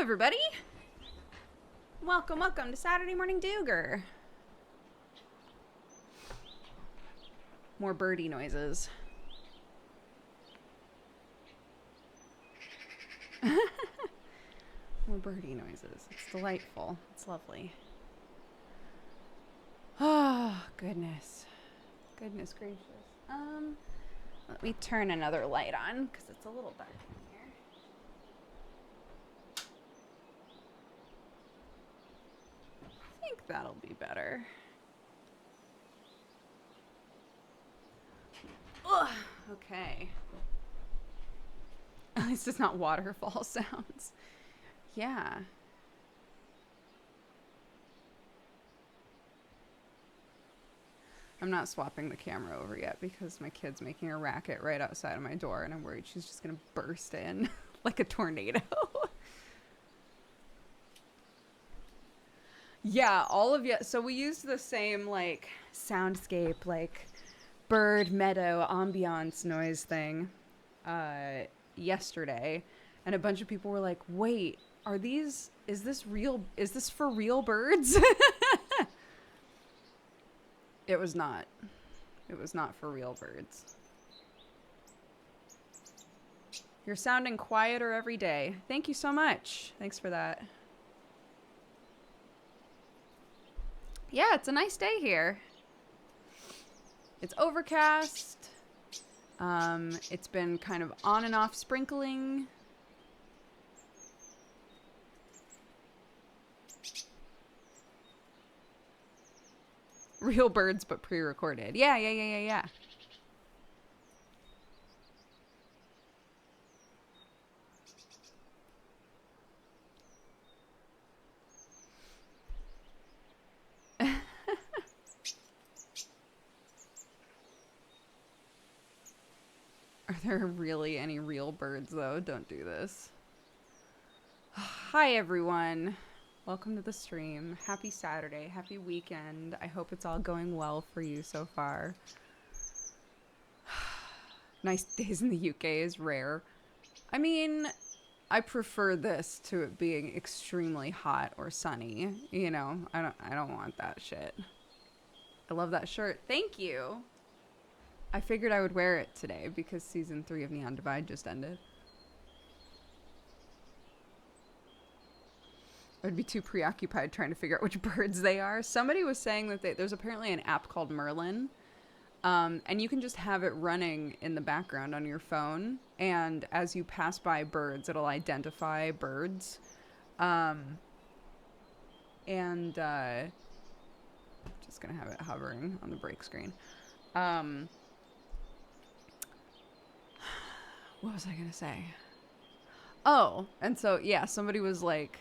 everybody. Welcome to Saturday Morning Dooger. More birdie noises. More birdie noises. It's delightful. It's lovely. Oh, goodness. Goodness gracious. Let me turn another light on because it's a little dark in here. I think that'll be better. Ugh, okay. At least it's not waterfall sounds. Yeah. I'm not swapping the camera over yet because my kid's making a racket right outside of my door and I'm worried she's just gonna burst in like a tornado. Yeah, all of you. So we used the same like soundscape, like bird meadow ambiance noise thing yesterday, and a bunch of people were like, wait, is this for real birds? It was not for real birds. You're sounding quieter every day. Thank you so much. Thanks for that. Yeah, it's a nice day here. It's overcast. It's been kind of on and off sprinkling. Real birds, but pre-recorded. Yeah. Are there really any real birds, though? Don't do this. Hi, everyone. Welcome to the stream. Happy Saturday. Happy weekend. I hope it's all going well for you so far. Nice days in the UK is rare. I mean, I prefer this to it being extremely hot or sunny. You know, I don't want that shit. I love that shirt. Thank you. I figured I would wear it today because season 3 of Neon Divide just ended. I would be too preoccupied trying to figure out which birds they are. Somebody was saying that there's apparently an app called Merlin, and you can just have it running in the background on your phone, and as you pass by birds, it'll identify birds. Just gonna have it hovering on the break screen. What was I gonna say? Oh, and so, yeah, somebody was like,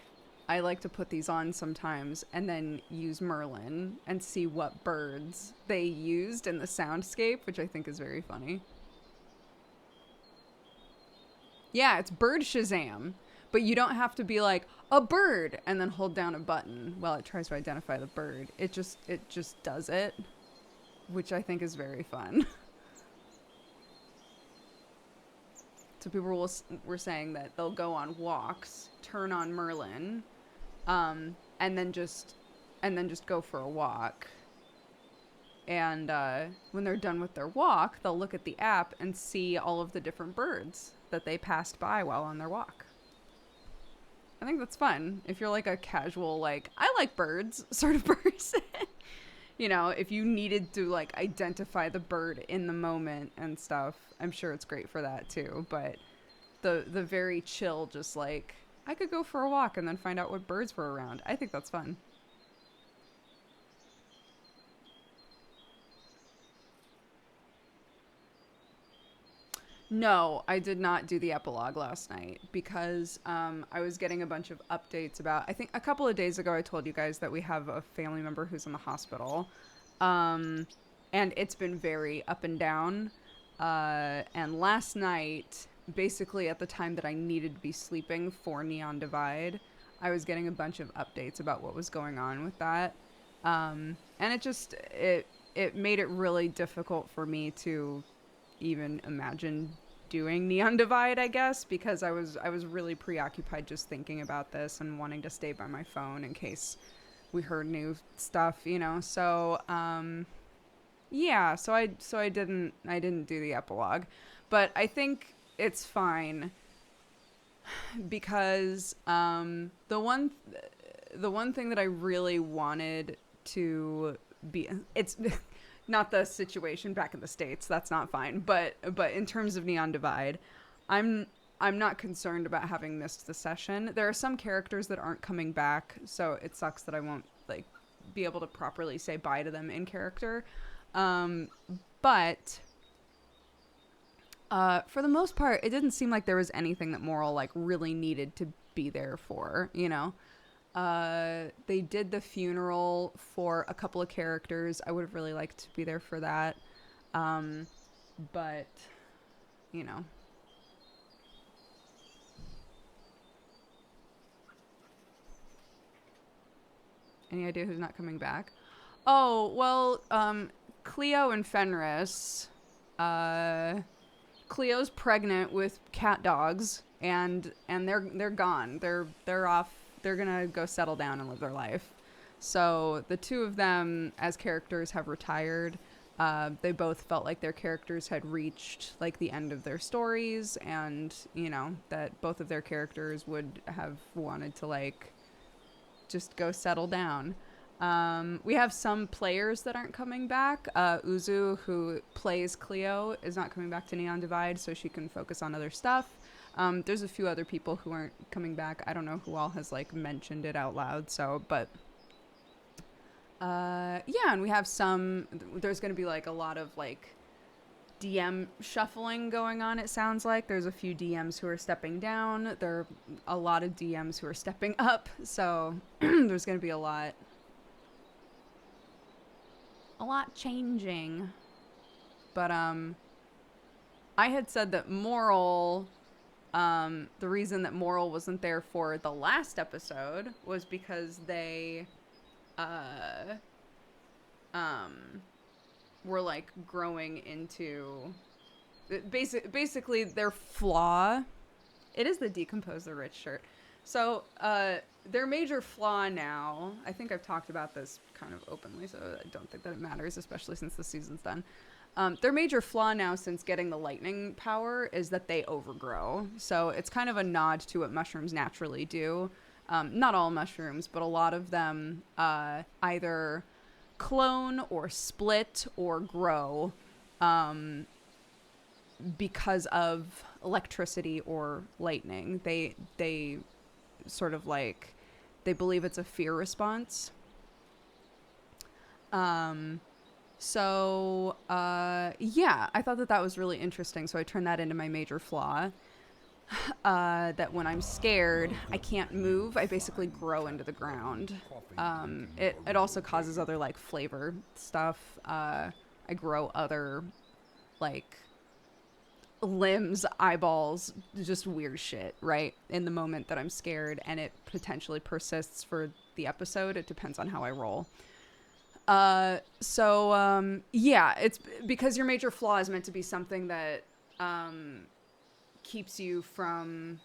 I like to put these on sometimes and then use Merlin and see what birds they used in the soundscape, which I think is very funny. Yeah, it's Bird Shazam, but you don't have to be like, a bird, and then hold down a button while it tries to identify the bird. It just does it, which I think is very fun. So people were saying that they'll go on walks, turn on Merlin, and then just go for a walk. And when they're done with their walk, they'll look at the app and see all of the different birds that they passed by while on their walk. I think that's fun. If you're like a casual, like, I like birds sort of person. You know, if you needed to like identify the bird in the moment and stuff, I'm sure it's great for that too. But the very chill, just like, I could go for a walk and then find out what birds were around. I think that's fun. No, I did not do the epilogue last night because I was getting a bunch of updates about, I think a couple of days ago I told you guys that we have a family member who's in the hospital. And it's been very up and down. And last night, basically at the time that I needed to be sleeping for Neon Divide, I was getting a bunch of updates about what was going on with that. And it made it really difficult for me to even imagine doing Neon Divide, I guess, because I was really preoccupied just thinking about this and wanting to stay by my phone in case we heard new stuff, you know. So yeah, so I didn't do the epilogue, but I think it's fine because the one thing that I really wanted to be, it's not the situation back in the States, that's not fine, but in terms of Neon Divide, I'm not concerned about having missed the session. There are some characters that aren't coming back, so it sucks that I won't like be able to properly say bye to them in character. But for the most part, it didn't seem like there was anything that Moral like really needed to be there for, you know. They did the funeral for a couple of characters. I would have really liked to be there for that. But, you know. Any idea who's not coming back? Oh, well, Cleo and Fenris. Cleo's pregnant with cat dogs, and they're gone. They're off. They're gonna go settle down and live their life. So the two of them as characters have retired. They both felt like their characters had reached like the end of their stories, and you know that both of their characters would have wanted to like just go settle down. We have some players that aren't coming back. Uzu, who plays Cleo, is not coming back to Neon Divide, so she can focus on other stuff. There's a few other people who aren't coming back. I don't know who all has like mentioned it out loud. So, but yeah, and we have some. There's going to be like a lot of like DM shuffling going on. It sounds like there's a few DMs who are stepping down. There are a lot of DMs who are stepping up. So there's going to be a lot changing. But I had said that Moral. The reason that Moral wasn't there for the last episode was because they, were like growing into, basically their flaw. It is the Decompose the Rich shirt. So, their major flaw now, I think I've talked about this kind of openly, so I don't think that it matters, especially since the season's done. Their major flaw now since getting the lightning power is that they overgrow. So it's kind of a nod to what mushrooms naturally do. Not all mushrooms, but a lot of them either clone or split or grow because of electricity or lightning. They sort of like, they believe it's a fear response. So, yeah, I thought that was really interesting. So I turned that into my major flaw. That when I'm scared, I can't move. I basically grow into the ground. It also causes other, like, flavor stuff. I grow other, like, limbs, eyeballs, just weird shit, right? In the moment that I'm scared, and it potentially persists for the episode. It depends on how I roll. Yeah, it's because your major flaw is meant to be something that, keeps you from,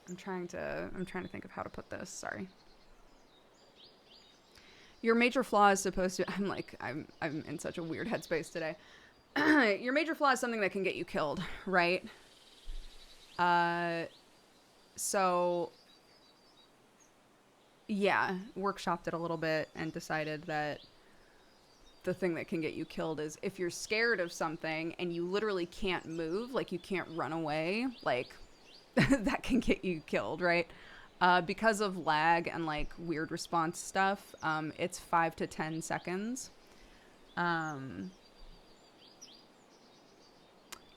I'm trying to think of how to put this. Sorry. Your major flaw is supposed to, I'm in such a weird headspace today. Your major flaw is something that can get you killed, right? So yeah, workshopped it a little bit and decided that the thing that can get you killed is if you're scared of something and you literally can't move, like you can't run away, like that can get you killed, right? Because of lag and like weird response stuff, it's 5 to 10 seconds. But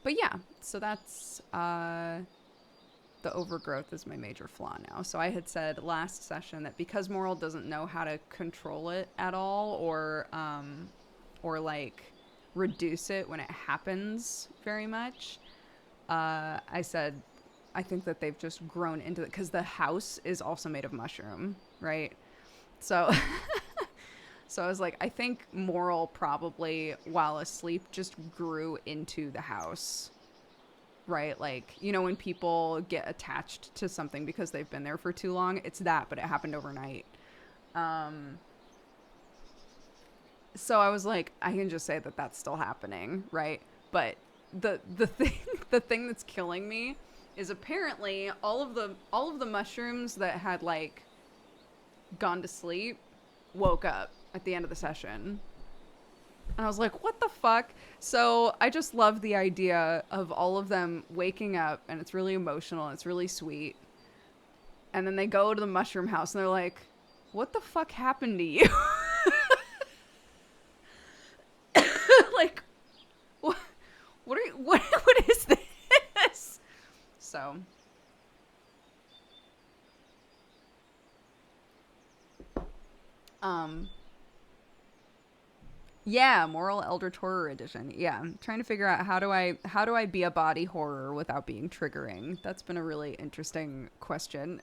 yeah, so that's the overgrowth is my major flaw now. So I had said last session that because Moral doesn't know how to control it at all or like reduce it when it happens very much, I said I think that they've just grown into it because the house is also made of mushroom, right? So so I was like, I think Moral probably while asleep just grew into the house. right? Like, you know, when people get attached to something because they've been there for too long, it's that, but it happened overnight. Um, so I was like, I can just say that that's still happening, right? But the thing the thing that's killing me is apparently all of the mushrooms that had like gone to sleep woke up at the end of the session. And I was like, what the fuck? So I just love the idea of all of them waking up, and it's really emotional and it's really sweet. And then they go to the mushroom house and they're like, what the fuck happened to you? Like, what, what is this? So, um, yeah, Moral Eldritch Horror Edition. Yeah, I'm trying to figure out how do I be a body horror without being triggering. That's been a really interesting question,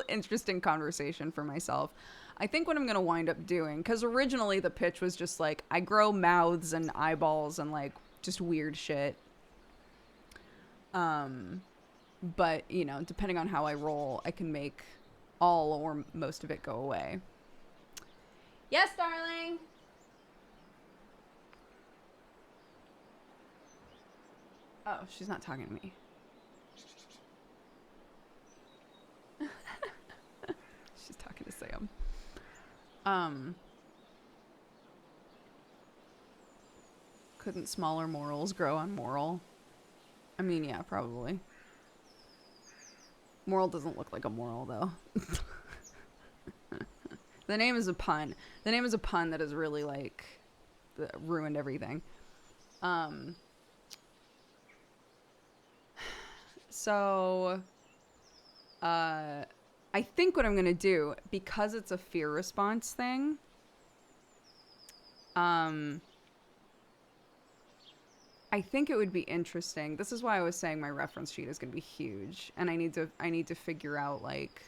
interesting conversation for myself. I think what I'm gonna wind up doing, because originally the pitch was just like I grow mouths and eyeballs and like just weird shit. Um, but you know, depending on how I roll, I can make all or most of it go away. Yes, darling. Oh, she's not talking to me. She's talking to Sam. Um, couldn't smaller morals grow on moral? I mean, yeah, probably. Moral doesn't look like a moral, though. The name is a pun. The name is a pun that has really, like, ruined everything. Um, so, I think what I'm going to do, because it's a fear response thing, um, I think it would be interesting. This is why I was saying my reference sheet is going to be huge, and I need to figure out like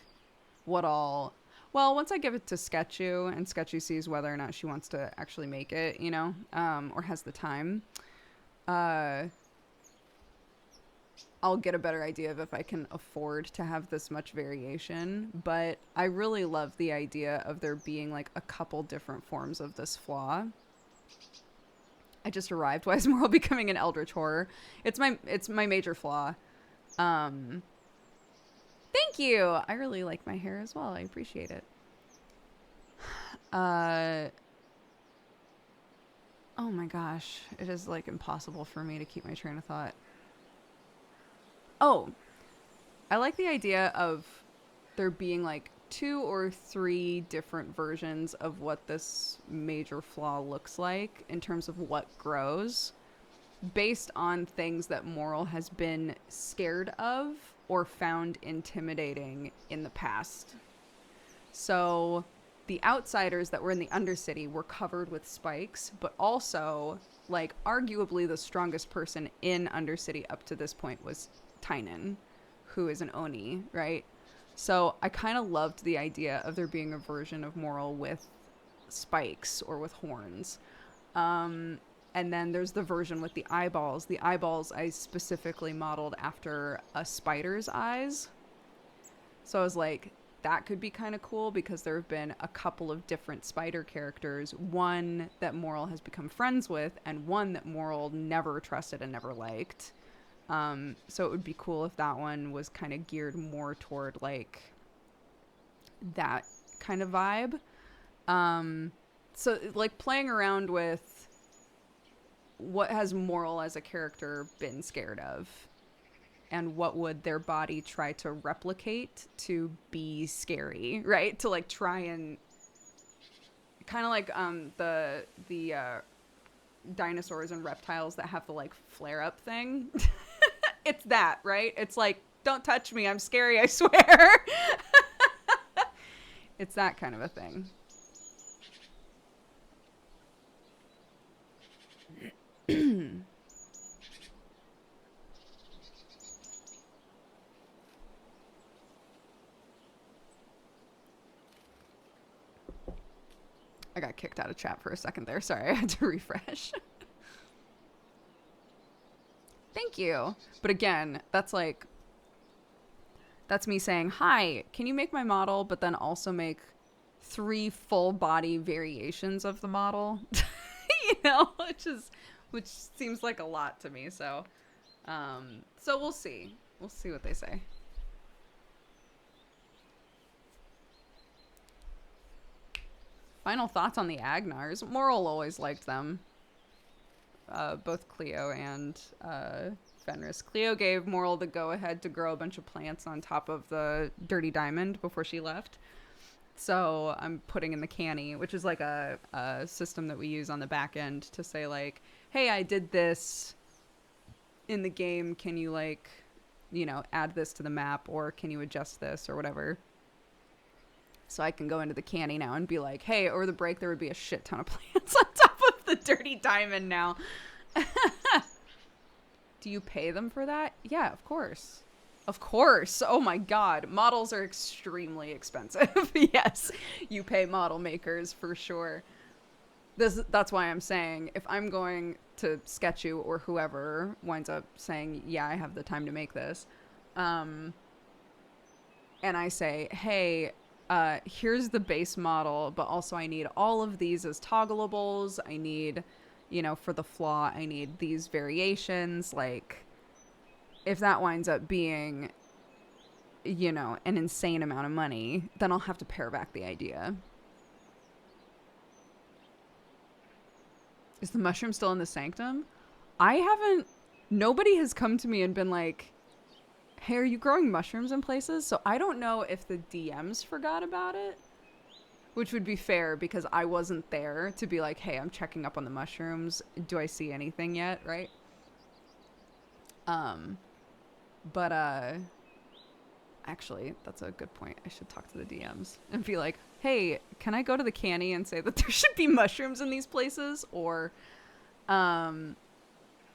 what all. Well, once I give it to Sketchu and Sketchu sees whether or not she wants to actually make it, you know, or has the time, uh, I'll get a better idea of if I can afford to have this much variation. But I really love the idea of there being like a couple different forms of this flaw. I just arrived. Why is Moral becoming an eldritch horror? It's my major flaw. Um, Thank you. I really like my hair as well. I appreciate it. Uh, oh my gosh, it is like impossible for me to keep my train of thought. Oh, I like the idea of there being like two or three different versions of what this major flaw looks like in terms of what grows based on things that Moral has been scared of or found intimidating in the past. So the outsiders that were in the Undercity were covered with spikes, but also, like, arguably the strongest person in Undercity up to this point was Tynan, who is an Oni, right? So I kind of loved the idea of there being a version of Moral with spikes or with horns. And then there's the version with the eyeballs. The eyeballs I specifically modeled after a spider's eyes. So I was like, that could be kind of cool because there have been a couple of different spider characters. One that Moral has become friends with and one that Moral never trusted and never liked. So it would be cool if that one was kind of geared more toward like that kind of vibe. So like playing around with what has Moral as a character been scared of and what would their body try to replicate to be scary, right? To like try and kind of like the dinosaurs and reptiles that have the like flare up thing. It's that, right? It's like, don't touch me, I'm scary, I swear. It's that kind of a thing. I got kicked out of chat for a second there. Sorry, I had to refresh. Thank you. But again, that's like, that's me saying, hi, can you make my model, but then also make 3 full body variations of the model? You know, which seems like a lot to me. So we'll see. We'll see what they say. Final thoughts on the Agnars. Moral always liked them. Both Cleo and Fenris. Cleo gave Moral the go-ahead to grow a bunch of plants on top of the Dirty Diamond before she left. So I'm putting in the canny, which is like a system that we use on the back end to say like, hey, I did this in the game. Can you like, you know, add this to the map, or can you adjust this or whatever? So I can go into the canny now and be like, hey, over the break there would be a shit ton of plants on top of the Dirty Diamond now. Do you pay them for that? Yeah, of course. Of course. Oh my god. Models are extremely expensive. Yes, you pay model makers for sure. That's why I'm saying if I'm going to sketch you, or whoever winds up saying, yeah, I have the time to make this, and I say, hey, here's the base model, but also I need all of these as toggleables. I need, you know, for the flaw, I need these variations. Like, if that winds up being, you know, an insane amount of money, then I'll have to pare back the idea. Is the mushroom still in the sanctum? Nobody has come to me and been like, hey, are you growing mushrooms in places? So I don't know if the DMs forgot about it, which would be fair because I wasn't there to be like, hey, I'm checking up on the mushrooms. Do I see anything yet? Right. But actually, that's a good point. I should talk to the DMs and be like, hey, can I go to the canny and say that there should be mushrooms in these places? Or, no,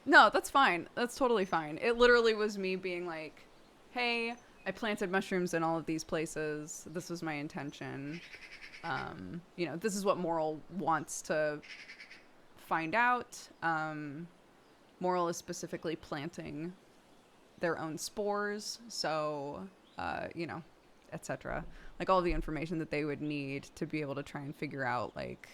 that's fine. That's totally fine. It literally was me being like, hey, I planted mushrooms in all of these places. This was my intention. You know, this is what Moral wants to find out. Moral is specifically planting their own spores. So, you know, etc. Like all the information that they would need to be able to try and figure out, like,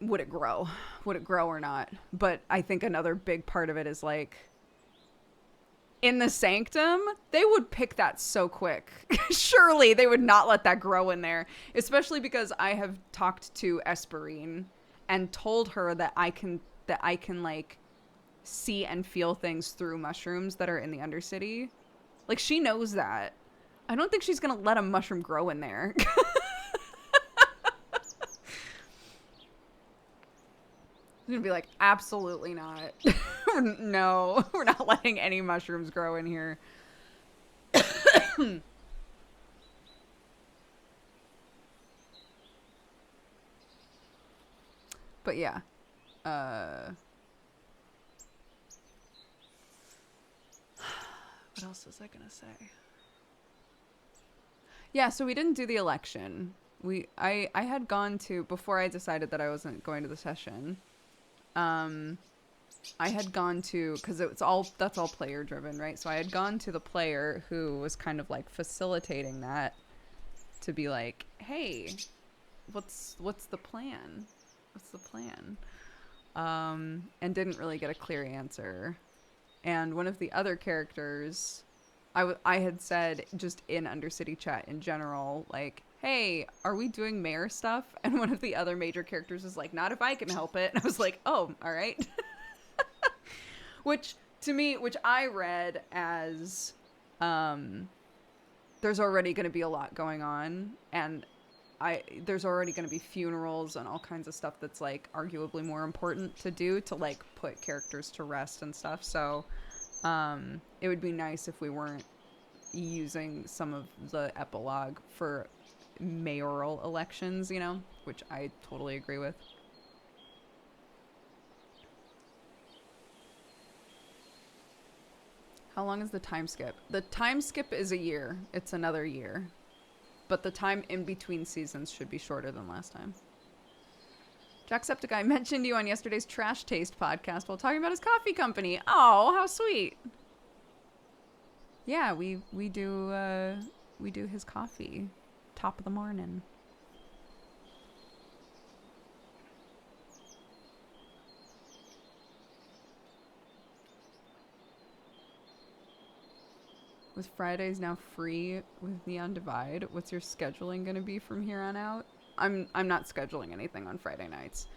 would it grow? Would it grow or not? But I think another big part of it is like, in the sanctum, they would pick that so quick. Surely they would not let that grow in there, especially because I have talked to Esperine and told her that I can like see and feel things through mushrooms that are in the Undercity. Like, she knows that. I don't think she's gonna let a mushroom grow in there. She's gonna be like, absolutely not. No, we're not letting any mushrooms grow in here. But yeah. What else was I gonna say? Yeah, so we didn't do the election. I had gone to, before I decided that I wasn't going to the session, I had gone to, because that's all player driven, right? So I had gone to the player who was kind of like facilitating that to be like, hey, what's the plan? What's the plan? And didn't really get a clear answer. And one of the other characters, I had said just in Undercity chat in general, like, hey, are we doing mayor stuff? And one of the other major characters was like, not if I can help it. And I was like, oh, all right. Which I read as, there's already going to be a lot going on, and there's already going to be funerals and all kinds of stuff that's like arguably more important to do to like put characters to rest and stuff. So, it would be nice if we weren't using some of the epilogue for mayoral elections, you know, which I totally agree with. How long is the time skip? The time skip is a year. It's another year. But the time in between seasons should be shorter than last time. Jacksepticeye mentioned you on yesterday's Trash Taste podcast while talking about his coffee company. Oh, how sweet. Yeah, we do his coffee. Top of the morning. With Fridays now free with Neon Divide, what's your scheduling going to be from here on out? I'm not scheduling anything on Friday nights.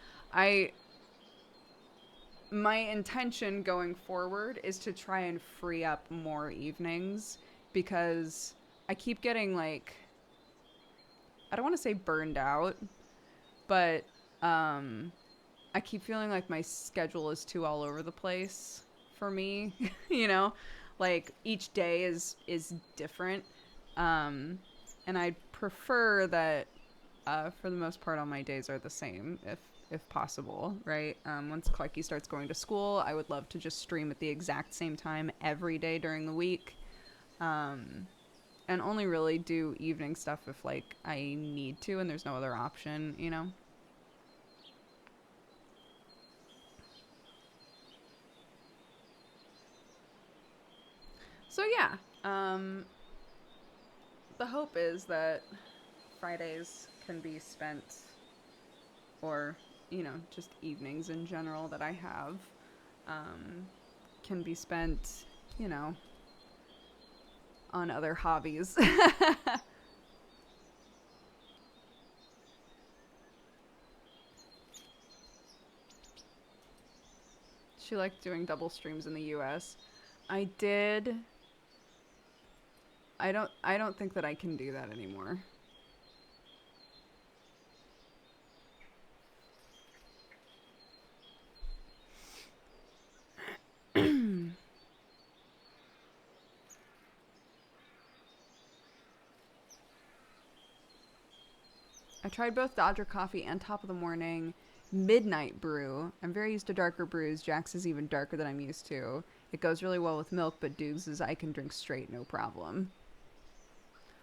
My intention going forward is to try and free up more evenings because I keep getting like, I don't want to say burned out, but I keep feeling like my schedule is too all over the place for me, you know? Like each day is different. And I prefer that for the most part all my days are the same if possible, right? Once Clarky starts going to school, I would love to just stream at the exact same time every day during the week. And only really do evening stuff if like I need to and there's no other option, you know? So yeah, the hope is that Fridays can be spent, or, you know, just evenings in general that I have, can be spent, you know, on other hobbies. She liked doing double streams in the US. I did. I don't think that I can do that anymore. I tried both Dodger Coffee and Top of the Morning Midnight Brew. I'm very used to darker brews. Jack's is even darker than I'm used to. It goes really well with milk, but Doogs is I can drink straight, no problem.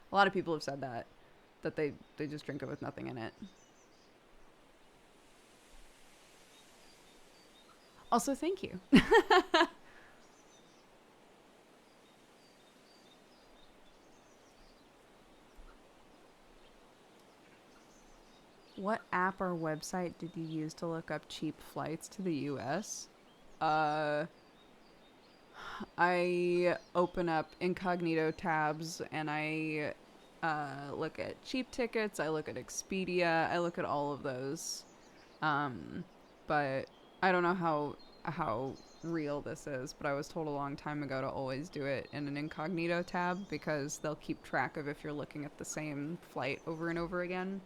A lot of people have said that they just drink it with nothing in it. Also, thank you. What app or website did you use to look up cheap flights to the US? Uh, I open up incognito tabs and I look at cheap tickets. I look at Expedia. I look at all of those. But I don't know how real this is, but I was told a long time ago to always do it in an incognito tab because they'll keep track of if you're looking at the same flight over and over again.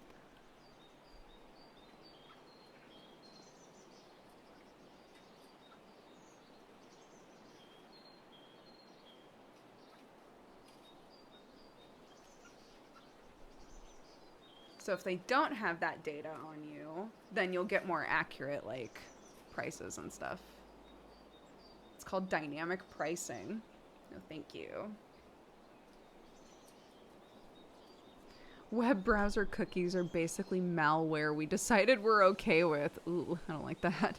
So if they don't have that data on you, then you'll get more accurate like prices and stuff. It's called dynamic pricing. No, thank you. Web browser cookies are basically malware we decided we're okay with. Ooh, I don't like that.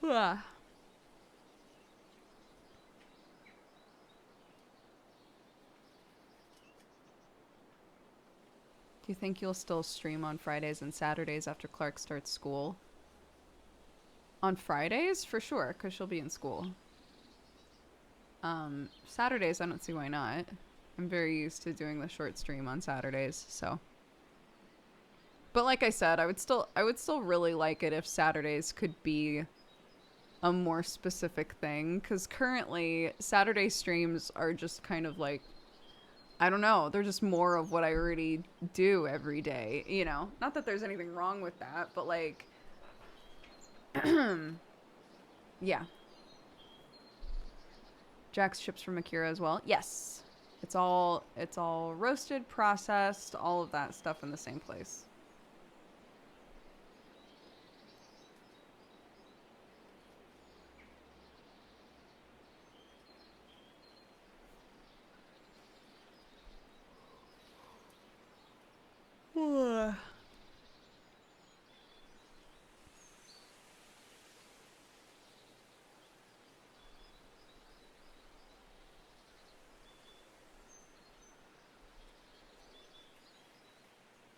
Ah. Do you think you'll still stream on Fridays and Saturdays after Clark starts school? On Fridays, for sure, because she'll be in school. Saturdays, I don't see why not. I'm very used to doing the short stream on Saturdays, so. But like I said, I would still really like it if Saturdays could be a more specific thing, because currently Saturday streams are just kind of like, I don't know, they're just more of what I already do every day, you know? Not that there's anything wrong with that, but like, yeah. Jack's ships from Akira as well. Yes. It's all roasted, processed, all of that stuff in the same place.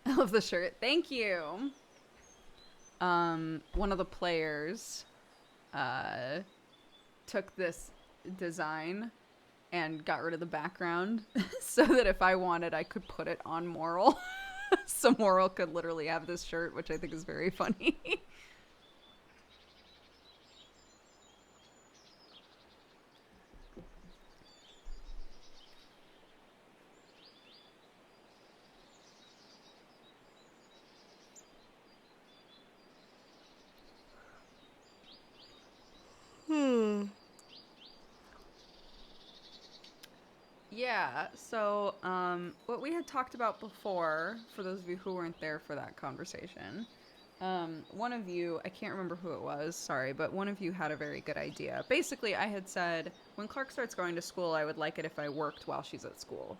I love the shirt. Thank you. One of the players uh, took this design and got rid of the background so that if I wanted, I could put it on Moral. So Moral could literally have this shirt, which I think is very funny. Yeah, so what we had talked about before, for those of you who weren't there for that conversation, one of you, I can't remember who it was, sorry, but one of you had a very good idea. Basically, I had said, when Clark starts going to school, I would like it if I worked while she's at school.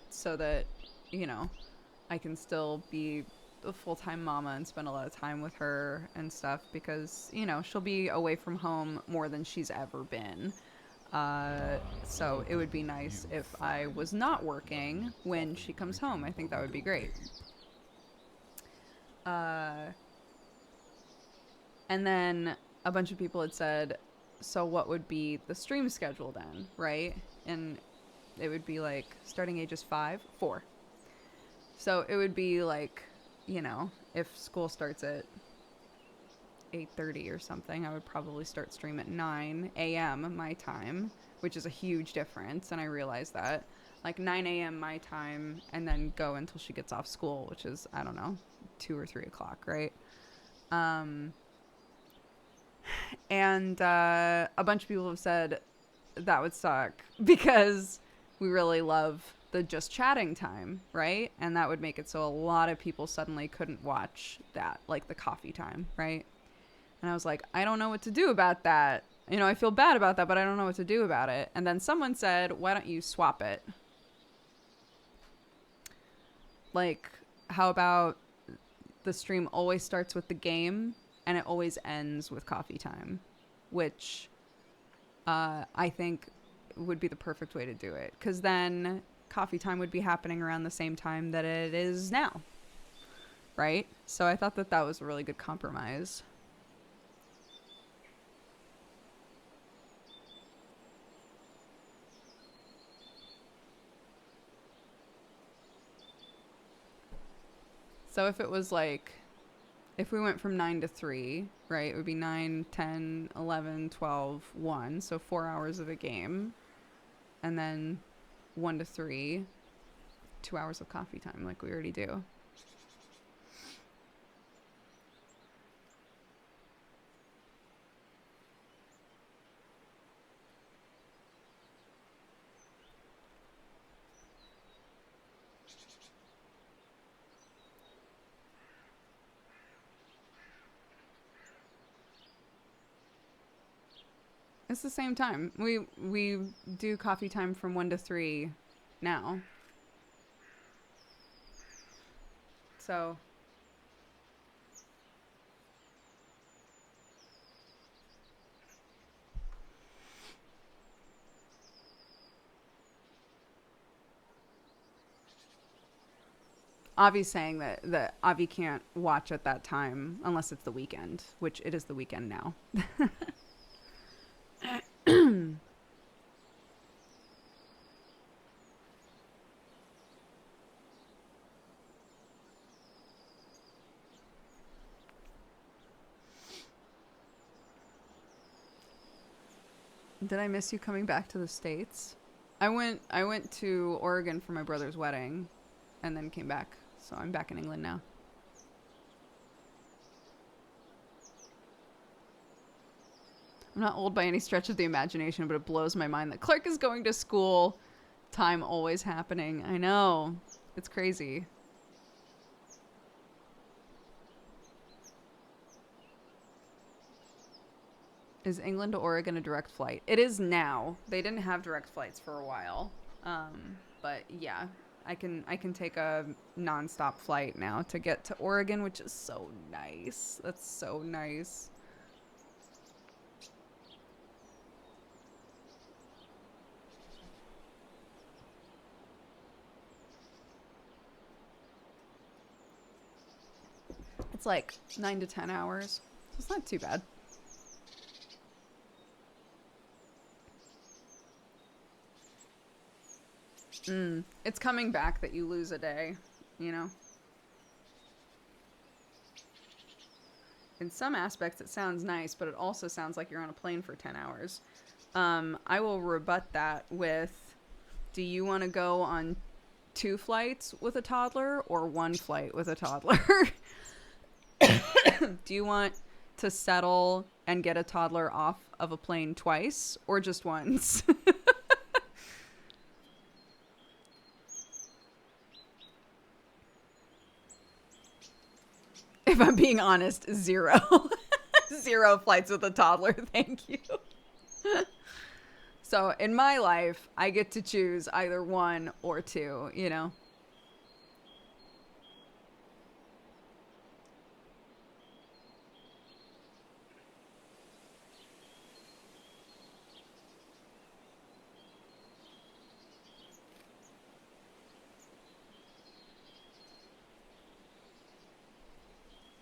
So that, you know, I can still be a full-time mama and spend a lot of time with her and stuff because, you know, she'll be away from home more than she's ever been. So it would be nice if I was not working when she comes home. I think that would be great. And then a bunch of people had said, so what would be the stream schedule then, right? And it would be like starting ages 4. So it would be like, you know, if school starts at 8:30 or something, I would probably start stream at 9 a.m. my time, which is a huge difference, and I realize that. Like 9 a.m. my time, and then go until she gets off school, which is, I don't know, 2 or 3 o'clock, right? And a bunch of people have said that would suck because we really love the just chatting time, right? And that would make it so a lot of people suddenly couldn't watch that, like the coffee time, right? And I was like, I don't know what to do about that. You know, I feel bad about that, but I don't know what to do about it. And then someone said, why don't you swap it? Like, how about the stream always starts with the game and it always ends with coffee time, which I think would be the perfect way to do it. Because then coffee time would be happening around the same time that it is now, right? So I thought that that was a really good compromise. So if it was like, if we went from 9 to 3, right, it would be 9, 10, 11, 12, 1. So 4 hours of a game. And then 1 to 3, 2 hours of coffee time like we already do. It's the same time. We do coffee time from 1 to 3 now. So Avi's saying that Avi can't watch at that time unless it's the weekend, which it is the weekend now. Did I miss you coming back to the States? I went to Oregon for my brother's wedding and then came back. So I'm back in England now. I'm not old by any stretch of the imagination, but it blows my mind that Clark is going to school. Time always happening. I know. It's crazy. Is England to Oregon a direct flight? It is now. They didn't have direct flights for a while. But yeah, I can take a nonstop flight now to get to Oregon, which is so nice. That's so nice. It's like 9 to 10 hours. So it's not too bad. It's coming back that you lose a day, you know? In some aspects, it sounds nice, but it also sounds like you're on a plane for 10 hours. I will rebut that with, do you want to go on 2 flights with a toddler or 1 flight with a toddler? Do you want to settle and get a toddler off of a plane twice or just once? If I'm being honest, 0. 0 flights with a toddler, thank you. So in my life, I get to choose either 1 or 2, you know?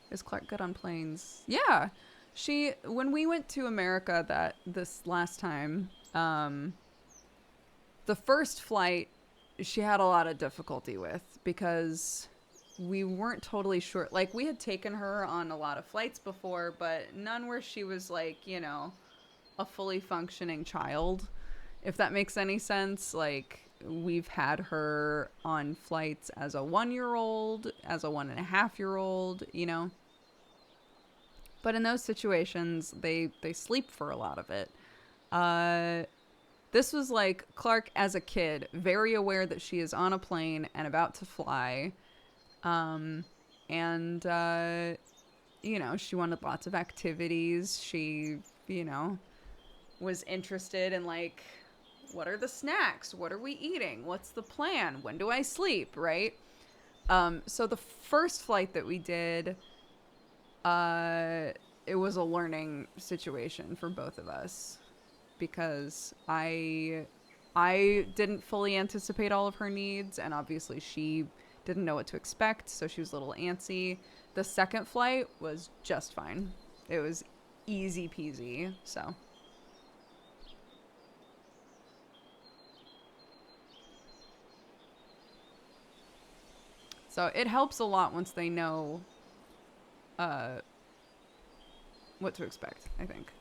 Is Clark good on planes? Yeah. When we went to America this last time, the first flight she had a lot of difficulty with because we weren't totally sure. Like, we had taken her on a lot of flights before, but none where she was like, you know, a fully functioning child, if that makes any sense. Like, we've had her on flights as a 1-year-old, as a 1.5-year-old, you know. But in those situations, they sleep for a lot of it. This was like Clark as a kid, very aware that she is on a plane and about to fly. And, you know, she wanted lots of activities. She, you know, was interested in, like, what are the snacks? What are we eating? What's the plan? When do I sleep? Right? So the first flight that we did, it was a learning situation for both of us because I didn't fully anticipate all of her needs, and obviously she didn't know what to expect, so she was a little antsy. The second flight was just fine. It was easy peasy, so. So it helps a lot once they know uh, what to expect, I think.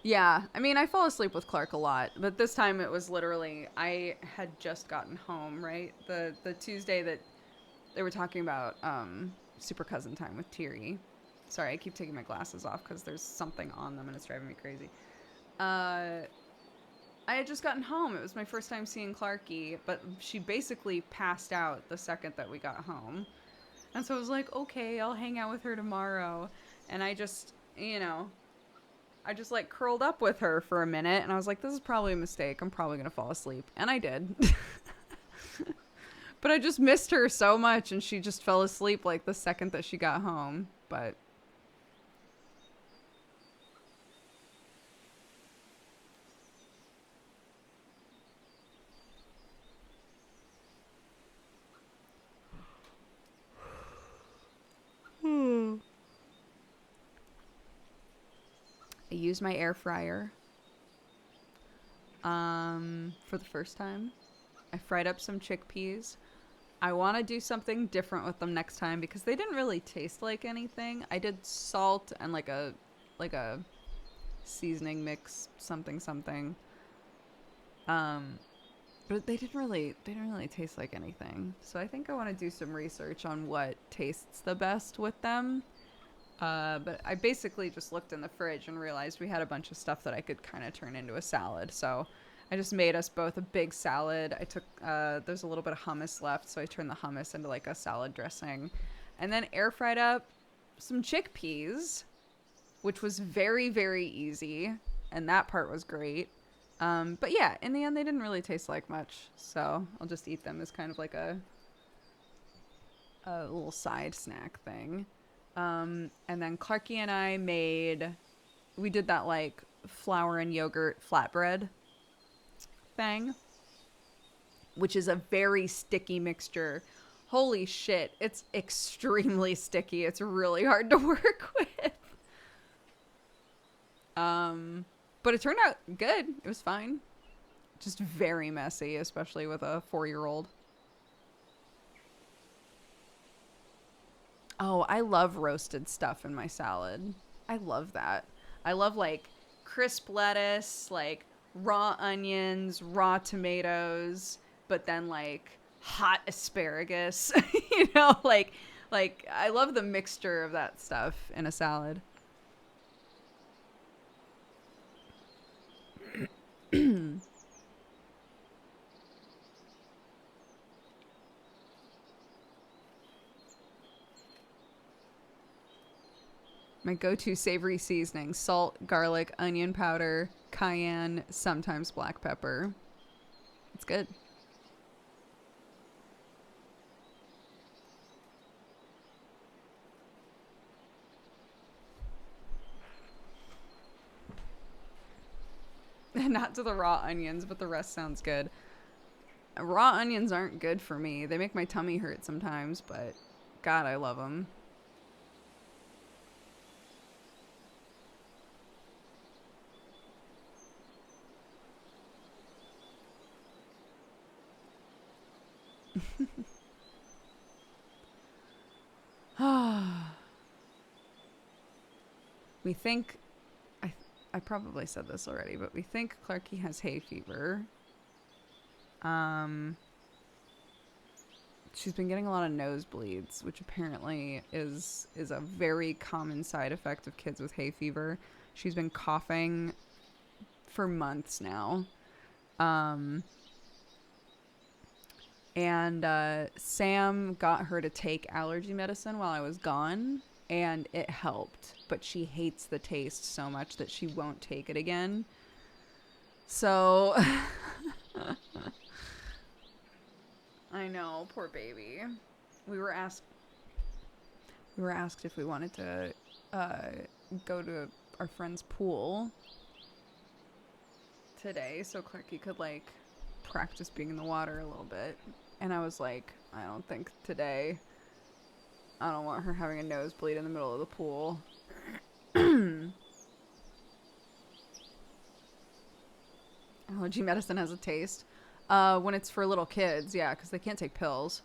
Yeah, I mean, I fall asleep with Clark a lot, but this time it was literally I had just gotten home, right? The Tuesday that they were talking about super cousin time with Tiri. Sorry, I keep taking my glasses off because there's something on them and it's driving me crazy. Uh, I had just gotten home. It was my first time seeing Clarky, but she basically passed out the second that we got home. And so I was like, okay, I'll hang out with her tomorrow. And I just, you know, I just like curled up with her for a minute and I was like, this is probably a mistake. I'm probably going to fall asleep. And I did. But I just missed her so much and she just fell asleep like the second that she got home. But I used my air fryer for the first time. I fried up some chickpeas. I want to do something different with them next time because they didn't really taste like anything. I did salt and like a seasoning mix, something. Um, but they didn't really taste like anything. So I think I want to do some research on what tastes the best with them. But I basically just looked in the fridge and realized we had a bunch of stuff that I could kind of turn into a salad. So I just made us both a big salad. I took, there's a little bit of hummus left, so I turned the hummus into like a salad dressing. And then air fried up some chickpeas, which was very, very easy. And that part was great. But yeah, in the end, they didn't really taste like much. So I'll just eat them as kind of like a little side snack thing. And then Clarky and I made, we did that like flour and yogurt flatbread thing, which is a very sticky mixture. Holy shit, it's extremely sticky. It's really hard to work with. But it turned out good. It was fine. Just very messy, especially with a 4-year-old. Oh, I love roasted stuff in my salad. I love that. I love like crisp lettuce, like raw onions, raw tomatoes, but then like hot asparagus. Like I love the mixture of that stuff in a salad. My go-to savory seasoning: salt, garlic, onion powder, cayenne, sometimes black pepper. It's good. Not to the raw onions, but the rest sounds good. Raw onions aren't good for me. They make my tummy hurt sometimes, but God, I love them. We think, I probably said this already, but we think Clarky has hay fever. Um, she's been getting a lot of nosebleeds, which apparently is a very common side effect of kids with hay fever. She's been coughing for months now. And Sam got her to take allergy medicine while I was gone, and it helped. But she hates the taste so much that she won't take it again. So I know, poor baby. We were asked if we wanted to go to our friend's pool today, so Clarky could like practice being in the water a little bit. And I was like, I don't think today. I don't want her having a nosebleed in the middle of the pool. Allergy medicine has a taste. When it's for little kids, yeah, because they can't take pills.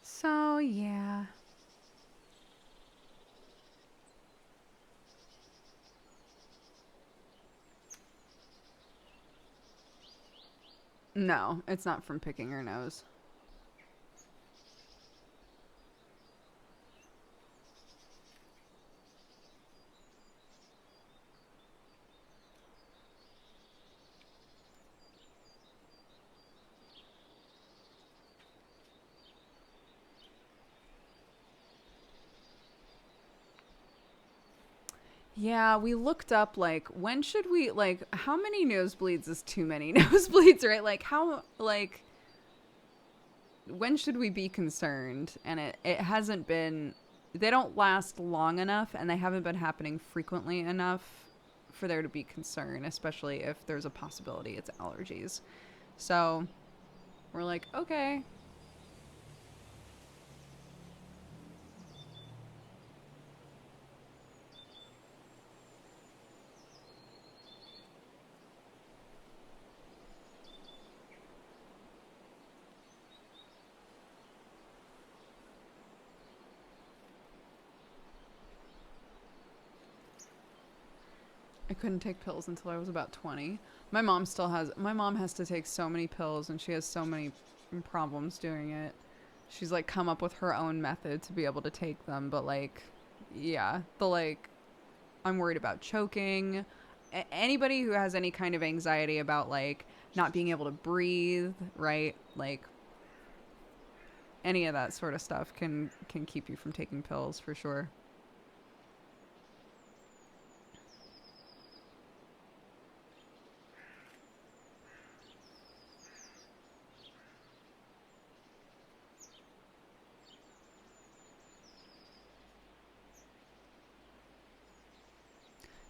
So, yeah. No, it's not from picking her nose. Yeah, we looked up like when should we like how many nosebleeds is too many nosebleeds, right? Like how like when should we be concerned? And it hasn't been, they don't last long enough and they haven't been happening frequently enough for there to be concern, especially if there's a possibility it's allergies. So we're like, okay. I couldn't take pills until I was about 20. My mom has to take so many pills and she has so many problems doing it. She's like come up with her own method to be able to take them, but like, yeah, I'm worried about choking. Anybody who has any kind of anxiety about like not being able to breathe, right? Like any of that sort of stuff can keep you from taking pills for sure.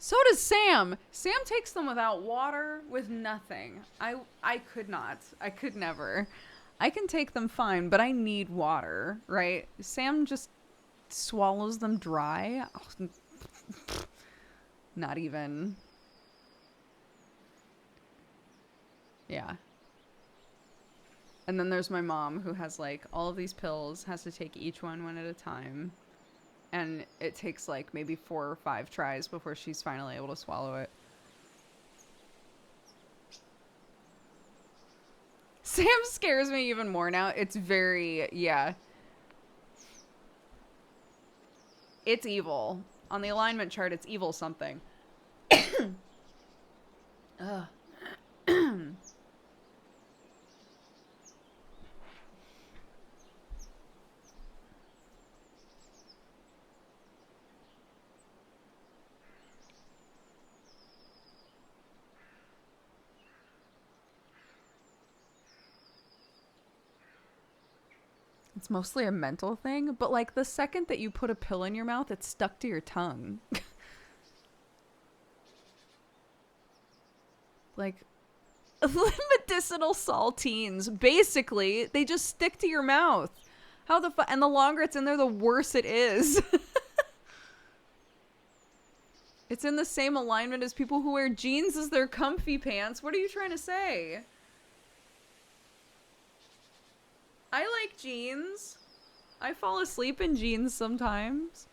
So does Sam. Sam takes them without water, with nothing. I could not. I could never. I can take them fine, but I need water, right? Sam just swallows them dry. Oh, not even. Yeah. And then there's my mom who has like all of these pills, has to take each one at a time. And it takes like maybe 4 or 5 tries before she's finally able to swallow it. Sam scares me even more now. It's very, yeah. It's evil. On the alignment chart, it's evil something. Ugh. It's mostly a mental thing, but like the second that you put a pill in your mouth, it's stuck to your tongue. Like medicinal saltines, basically, they just stick to your mouth. How the and the longer it's in there, the worse it is. It's in the same alignment as people who wear jeans as their comfy pants. What are you trying to say? I like jeans. I fall asleep in jeans sometimes.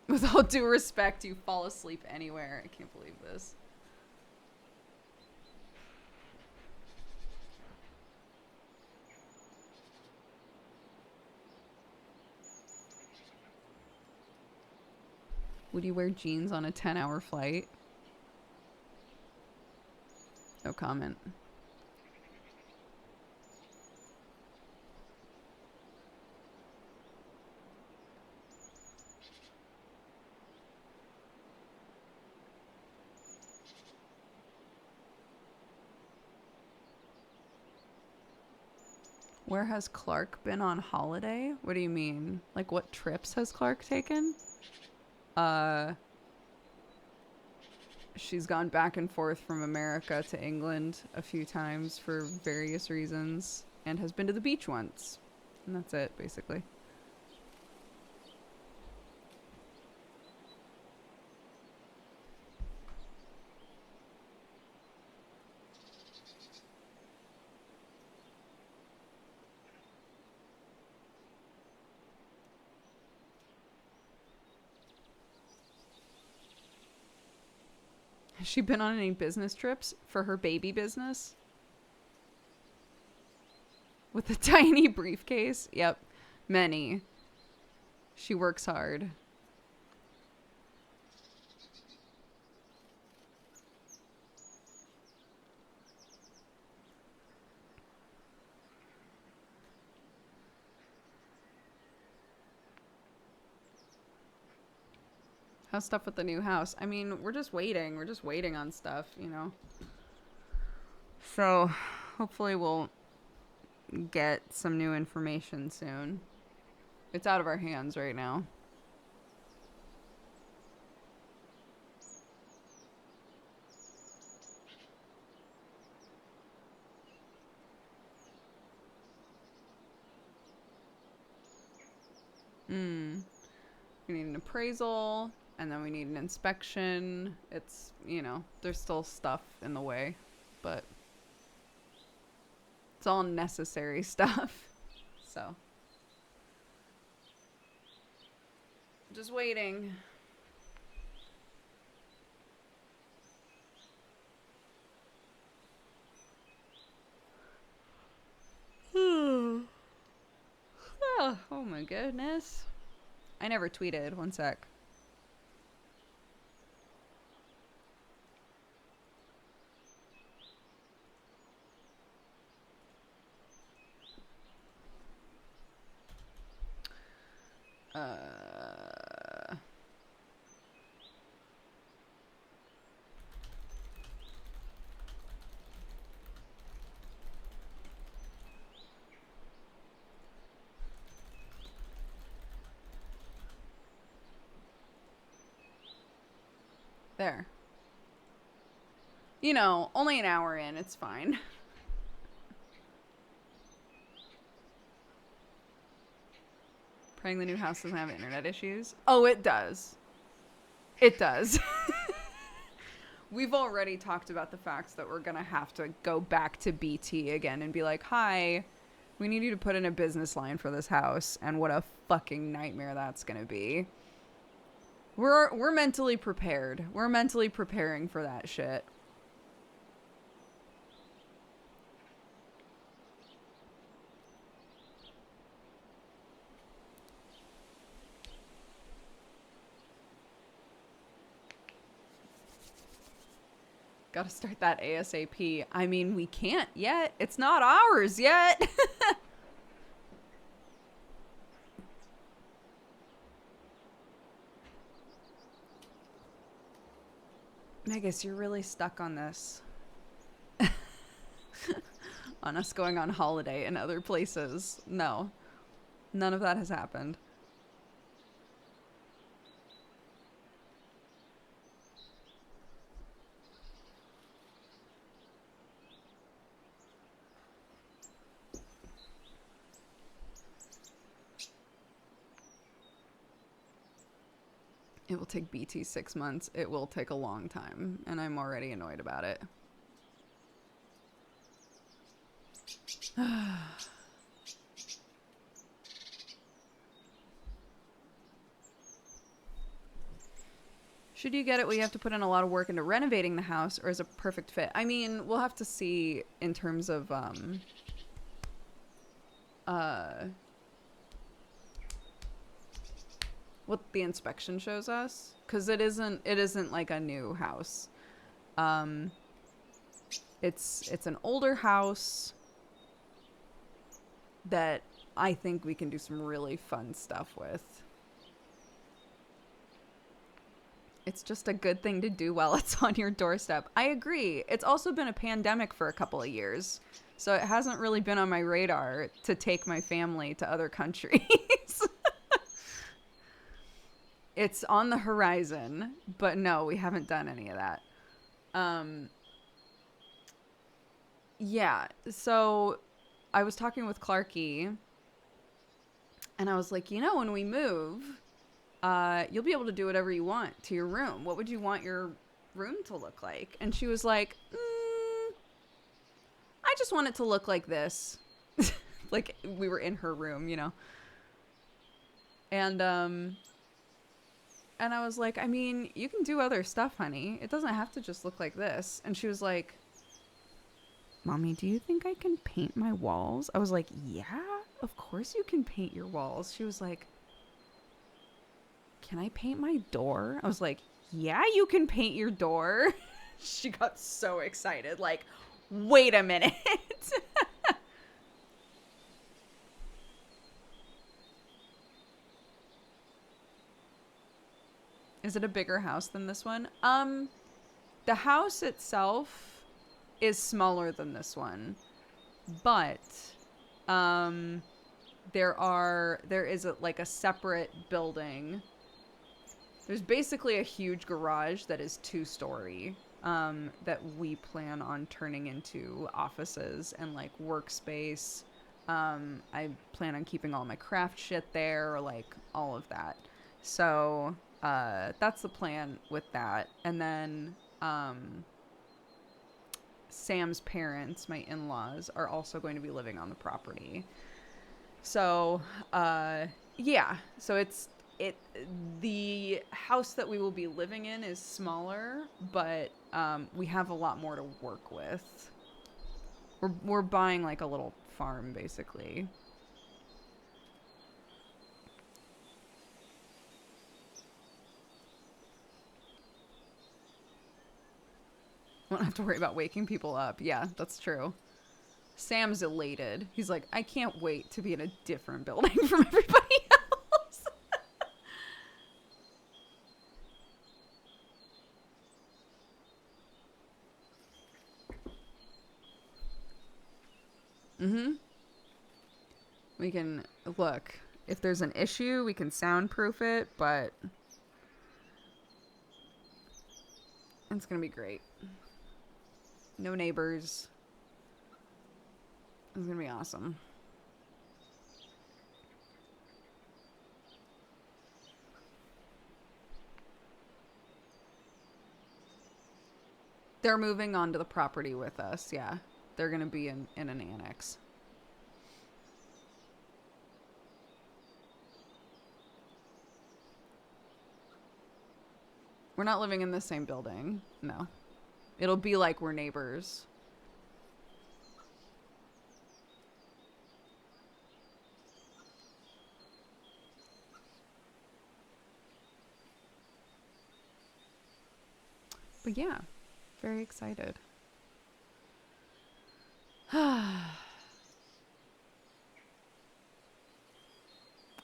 With all due respect, you fall asleep anywhere. I can't believe this. Would you wear jeans on a 10-hour flight? No comment. Where has Clark been on holiday? What do you mean? Like, what trips has Clark taken? She's gone back and forth from America to England a few times for various reasons and has been to the beach once. And that's it, basically. Has she been on any business trips for her baby business? With a tiny briefcase? Yep. Many. She works hard. How's stuff with the new house? I mean, we're just waiting. We're just waiting on stuff, you know? So, hopefully we'll get some new information soon. It's out of our hands right now. We need an appraisal, and then we need an inspection. It's, you know, there's still stuff in the way, but it's all necessary stuff. So, just waiting. Oh my goodness. I never tweeted. One sec. There. You know, only an hour in. It's fine. Praying the new house doesn't have internet issues. Oh, it does. It does. We've already talked about the fact that we're going to have to go back to BT again and be like, hi, we need you to put in a business line for this house. And what a fucking nightmare that's going to be. We're mentally prepared. We're mentally preparing for that shit. Gotta start that ASAP. I mean, we can't yet. It's not ours yet. Megas, you're really stuck on this. On us going on holiday in other places. No. None of that has happened. It will take BT 6 months. It will take a long time, and I'm already annoyed about it. Should you get it, will you have to put in a lot of work into renovating the house, or is it a perfect fit? I mean, we'll have to see in terms of, what the inspection shows us, because it isn't like a new house. It's an older house that I think we can do some really fun stuff with. It's just a good thing to do while it's on your doorstep. I agree. It's also been a pandemic for a couple of years, so it hasn't really been on my radar to take my family to other countries. It's on the horizon, but no, we haven't done any of that. Yeah, so I was talking with Clarky, and I was like, you know, when we move, you'll be able to do whatever you want to your room. What would you want your room to look like? And she was like, I just want it to look like this. Like we were in her room, you know. And I was like, I mean, you can do other stuff, honey. It doesn't have to just look like this. And she was like, Mommy, do you think I can paint my walls? I was like, yeah, of course you can paint your walls. She was like, can I paint my door? I was like, yeah, you can paint your door. She got so excited. Like, wait a minute. Is it a bigger house than this one? The house itself is smaller than this one, but there is like a separate building. There's basically a huge garage that is 2-story that we plan on turning into offices and like workspace. I plan on keeping all my craft shit there, like all of that. So that's the plan with that. And then Sam's parents, my in-laws, are also going to be living on the property. So yeah, so the house that we will be living in is smaller, but we have a lot more to work with. We're buying like a little farm basically. Won't have to worry about waking people up. Yeah, that's true. Sam's elated. He's like, I can't wait to be in a different building from everybody else. Mm-hmm. We can, look, if there's an issue, we can soundproof it, but It's gonna be great. No neighbors. It's gonna be awesome. They're moving onto the property with us, yeah. They're gonna be in an annex. We're not living in the same building. No. It'll be like we're neighbors. But yeah, very excited.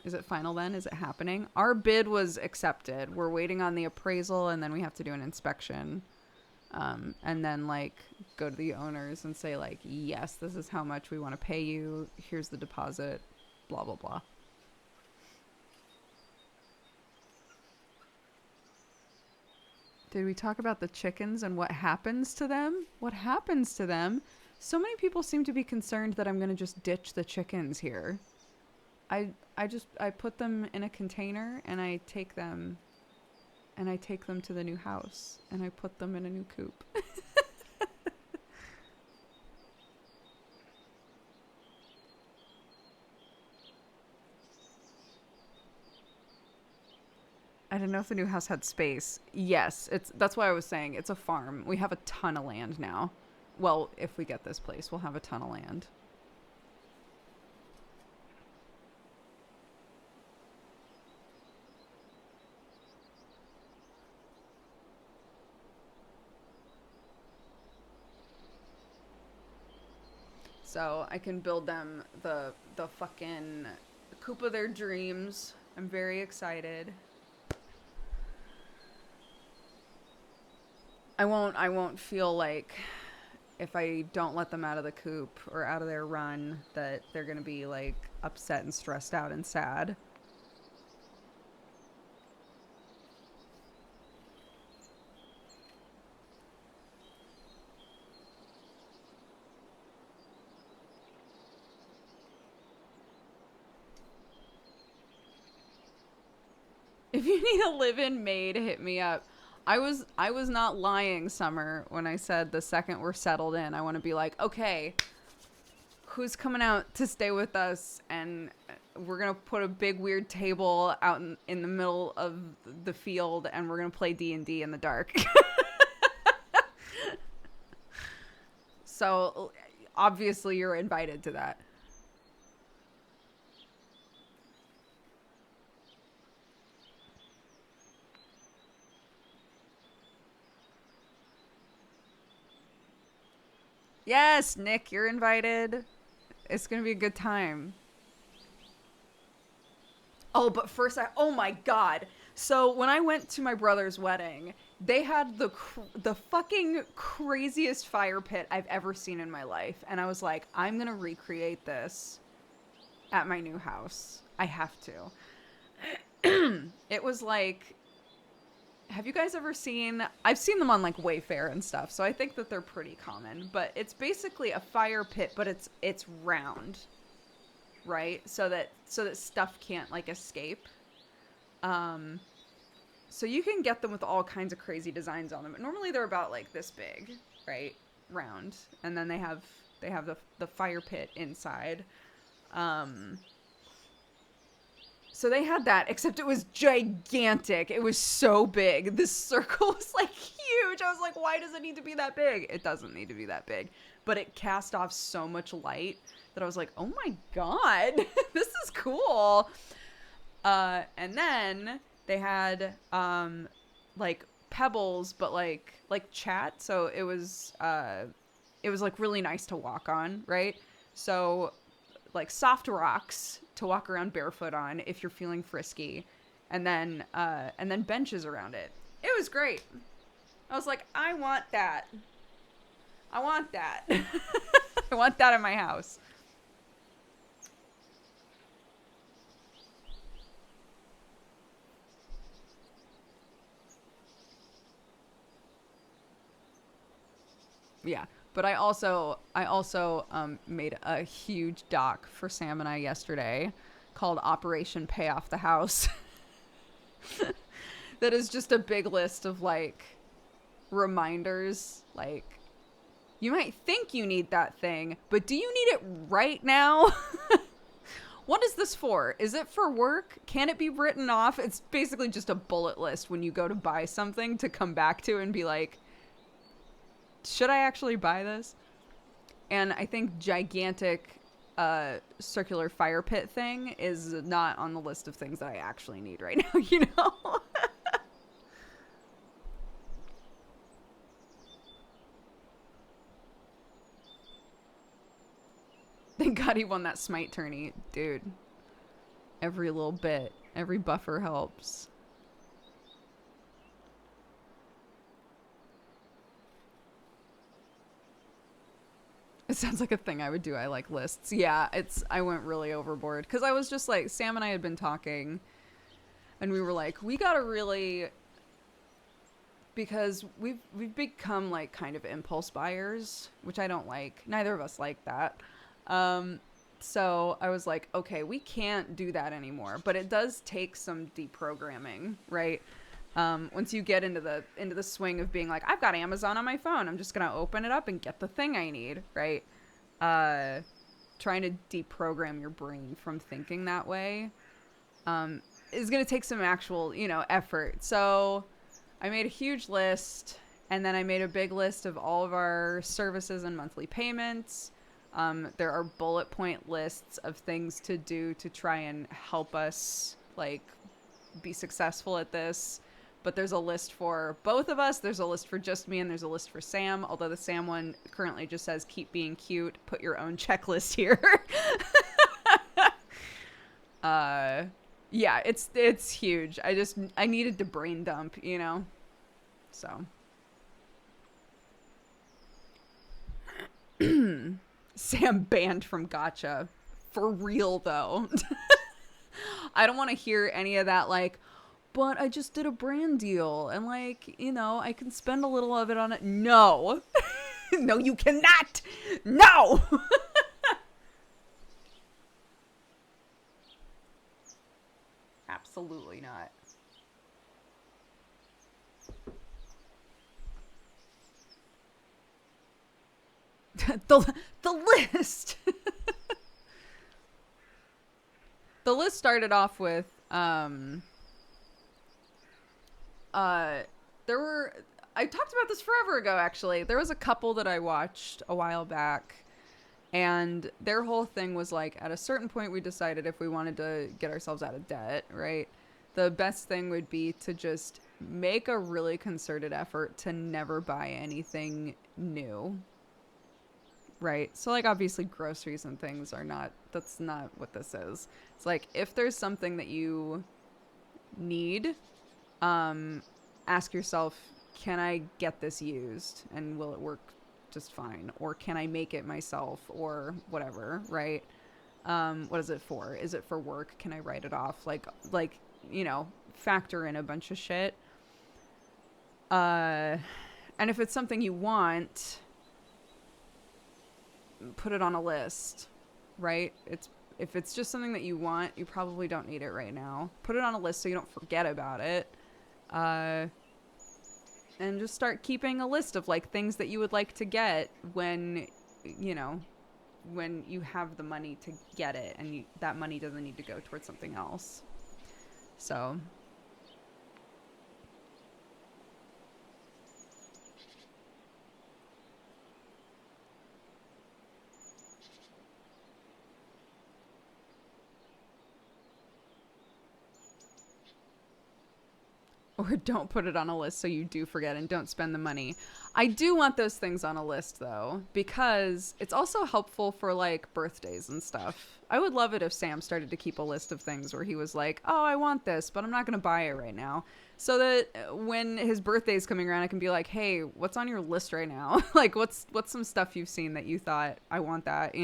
Is it final then? Is it happening? Our bid was accepted. We're waiting on the appraisal, and then we have to do an inspection. And then, like, go to the owners and say, like, yes, this is how much we want to pay you. Here's the deposit. Blah, blah, blah. Did we talk about the chickens and what happens to them? What happens to them? So many people seem to be concerned that I'm going to just ditch the chickens here. I put them in a container and I take them to the new house and I put them in a new coop. I didn't know if the new house had space. Yes, that's why I was saying it's a farm. We have a ton of land now. Well, if we get this place, we'll have a ton of land. So I can build them the fucking coop of their dreams. I'm very excited. I won't feel like if I don't let them out of the coop or out of their run that they're gonna be like upset and stressed out and sad. If you need a live-in maid, hit me up. I was not lying, Summer, when I said the second we're settled in, I want to be like, okay, who's coming out to stay with us? And we're going to put a big weird table out in the middle of the field, and we're going to play D&D in the dark. So, obviously, you're invited to that. Yes, Nick, you're invited. It's going to be a good time. Oh, but first oh my God. So when I went to my brother's wedding, they had the fucking craziest fire pit I've ever seen in my life. And I was like, I'm going to recreate this at my new house. I have to. It was like, have you guys ever seen, I've seen them on like Wayfair and stuff, so I think that they're pretty common, but it's basically a fire pit, but it's round, right? So that stuff can't like escape. So you can get them with all kinds of crazy designs on them. But normally they're about like this big, right? Round. And then they have the fire pit inside. So they had that, except it was gigantic. It was so big. This circle was like huge. I was like, why does it need to be that big? It doesn't need to be that big. But it cast off so much light that I was like, oh my God, this is cool. And then they had like pebbles, but like chat. So it was like really nice to walk on, right? So like soft rocks to walk around barefoot on if you're feeling frisky, and then benches around it. It was great. I was like, I want that. I want that. I want that in my house. Yeah. But I also made a huge doc for Sam and I yesterday called Operation Pay Off the House. That is just a big list of like reminders, like you might think you need that thing, but do you need it right now? What is this for? Is it for work? Can it be written off? It's basically just a bullet list when you go to buy something to come back to and be like, should I actually buy this? And I think gigantic circular fire pit thing is not on the list of things that I actually need right now, you know? Thank God he won that smite tourney, dude. Every little bit, every buffer helps. It sounds like a thing I would do. I like lists. Yeah, I went really overboard because I was just like, Sam and I had been talking and we were like, we gotta really, because we've become like kind of impulse buyers, which I don't like. Neither of us like that. So I was like, okay, we can't do that anymore, but it does take some deprogramming, right? Once you get into the swing of being like, I've got Amazon on my phone, I'm just gonna open it up and get the thing I need, right? Trying to deprogram your brain from thinking that way is gonna take some actual, effort. So I made a huge list, and then I made a big list of all of our services and monthly payments. There are bullet point lists of things to do to try and help us like be successful at this. But there's a list for both of us. There's a list for just me, and there's a list for Sam. Although the Sam one currently just says, keep being cute. Put your own checklist here. Yeah, it's huge. I needed to brain dump, So. Sam banned from Gacha. For real, though. I don't want to hear any of that, like, but I just did a brand deal and like, I can spend a little of it on it. No. No, you cannot. No. Absolutely not. The list. The list started off with there were, I talked about this forever ago, actually. There was a couple that I watched a while back, and their whole thing was like, at a certain point we decided if we wanted to get ourselves out of debt, right, the best thing would be to just make a really concerted effort to never buy anything new, right? So like obviously groceries and things are not, that's not what this is. It's like if there's something that you need, ask yourself, can I get this used and will it work just fine? Or can I make it myself or whatever, right? What is it for? Is it for work? Can I write it off? Like, factor in a bunch of shit. And if it's something you want, put it on a list, right? If it's just something that you want, you probably don't need it right now. Put it on a list so you don't forget about it. And just start keeping a list of like things that you would like to get when you have the money to get it, and that money doesn't need to go towards something else. So or don't put it on a list so you do forget and don't spend the money. I do want those things on a list though, because it's also helpful for like birthdays and stuff. I would love it if Sam started to keep a list of things where he was like, oh, I want this, but I'm not going to buy it right now. So that when his birthday's coming around, I can be like, hey, what's on your list right now? Like, what's some stuff you've seen that you thought, I want that,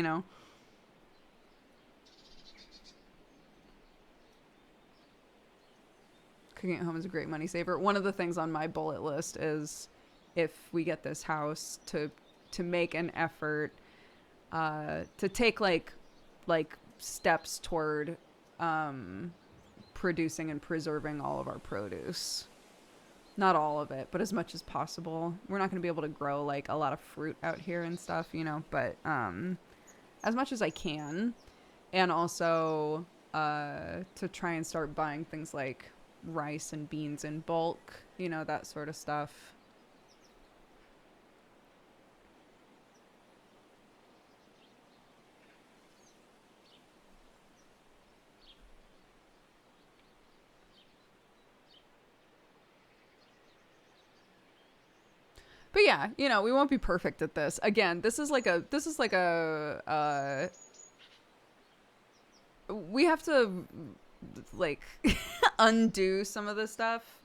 Cooking at home is a great money saver. One of the things on my bullet list is if we get this house to to make an effort to take like steps toward producing and preserving all of our produce. Not all of it, but as much as possible. We're not going to be able to grow like a lot of fruit out here and stuff, you know, but as much as I can. And also to try and start buying things like rice and beans in bulk, you know, that sort of stuff. But yeah, you know, we won't be perfect at this. Again, we have to like undo some of this stuff.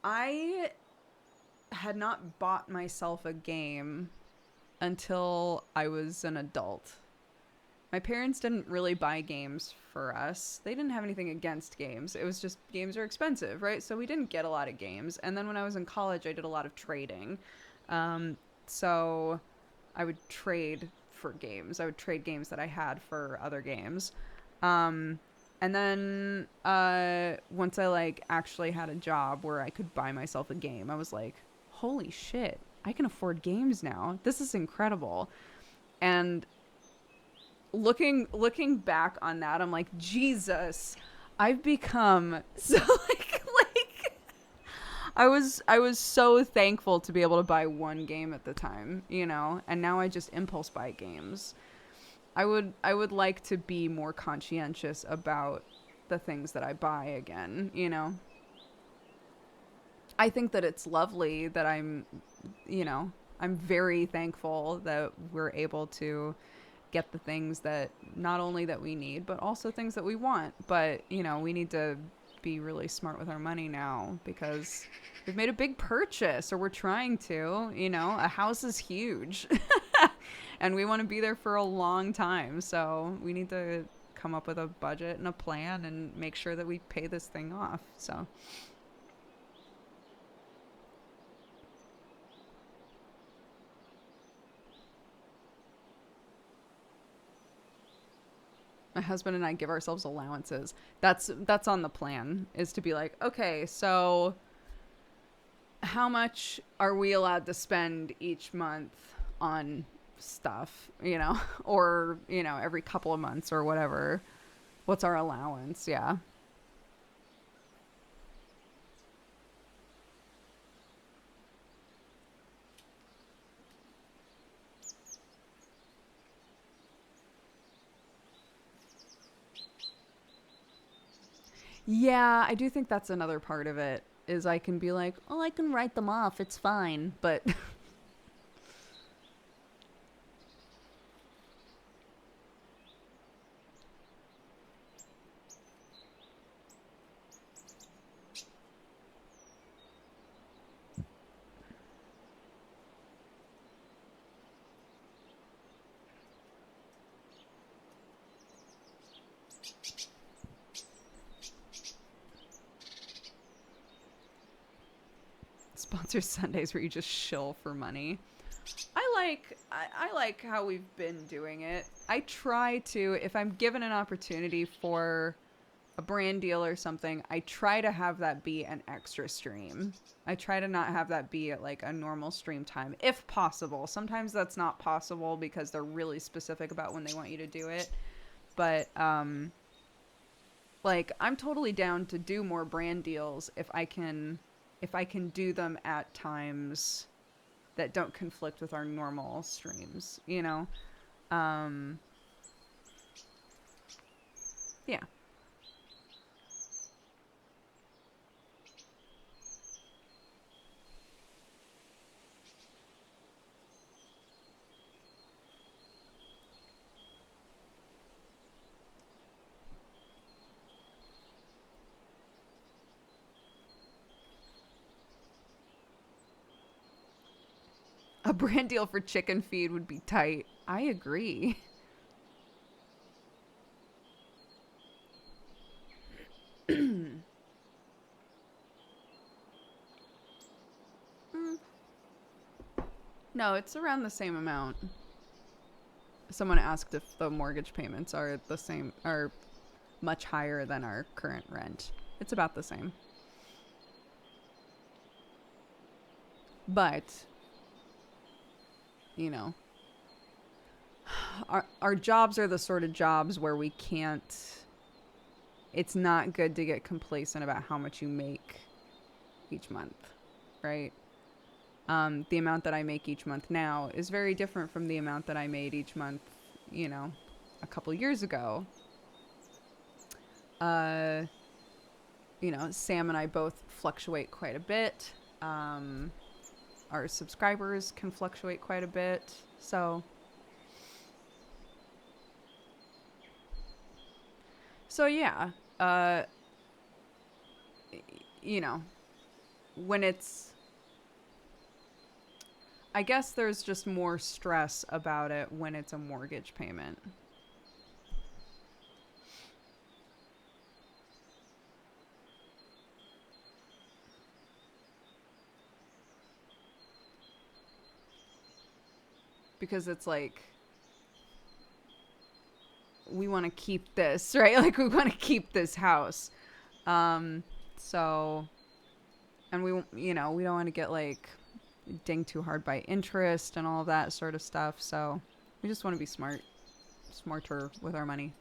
I had not bought myself a game until I was an adult. My parents didn't really buy games for us. They didn't have anything against games. It was just games are expensive, right? So we didn't get a lot of games. And then when I was in college, I did a lot of trading. So I would trade for games. I would trade games that I had for other games. And then once I like actually had a job where I could buy myself a game, I was like, holy shit, I can afford games now. This is incredible. And looking back on that, I'm like, Jesus, I've become so like I was so thankful to be able to buy one game at the time, you know, and now I just impulse buy games. I would like to be more conscientious about the things that I buy again, you know. I think that it's lovely that you know, I'm very thankful that we're able to get the things that not only that we need, but also things that we want. But, you know, we need to be really smart with our money now because we've made a big purchase, or we're trying to, you know, a house is huge and we want to be there for a long time. So we need to come up with a budget and a plan and make sure that we pay this thing off. So my husband and I give ourselves allowances. That's on the plan, is to be like, okay, so how much are we allowed to spend each month on stuff, you know, or, you know, every couple of months or whatever. What's our allowance? Yeah. Yeah, I do think that's another part of it is I can be like, "Oh, I can write them off. It's fine." But sponsor Sundays where you just shill for money. I like how we've been doing it. I try to, if I'm given an opportunity for a brand deal or something, I try to have that be an extra stream. I try to not have that be at like a normal stream time if possible. Sometimes that's not possible because they're really specific about when they want you to do it. But like I'm totally down to do more brand deals if I can do them at times that don't conflict with our normal streams, you know? Um, yeah. A brand deal for chicken feed would be tight. I agree. Mm, No, it's around the same amount. Someone asked if the mortgage payments are the same, are much higher than our current rent. It's about the same. But, you know, our jobs are the sort of jobs where we can't, it's not good to get complacent about how much you make each month, right? The amount that I make each month now is very different from the amount that I made each month, you know, a couple years ago. Uh, you know, Sam and I both fluctuate quite a bit. Our subscribers can fluctuate quite a bit. So yeah, uh, you know, when it's, I guess there's just more stress about it when it's a mortgage payment. Because it's like, we want to keep this, right? Like, we want to keep this house. Um, so, and you know, we don't want to get like dinged too hard by interest and all of that sort of stuff. So, we just want to be smarter with our money.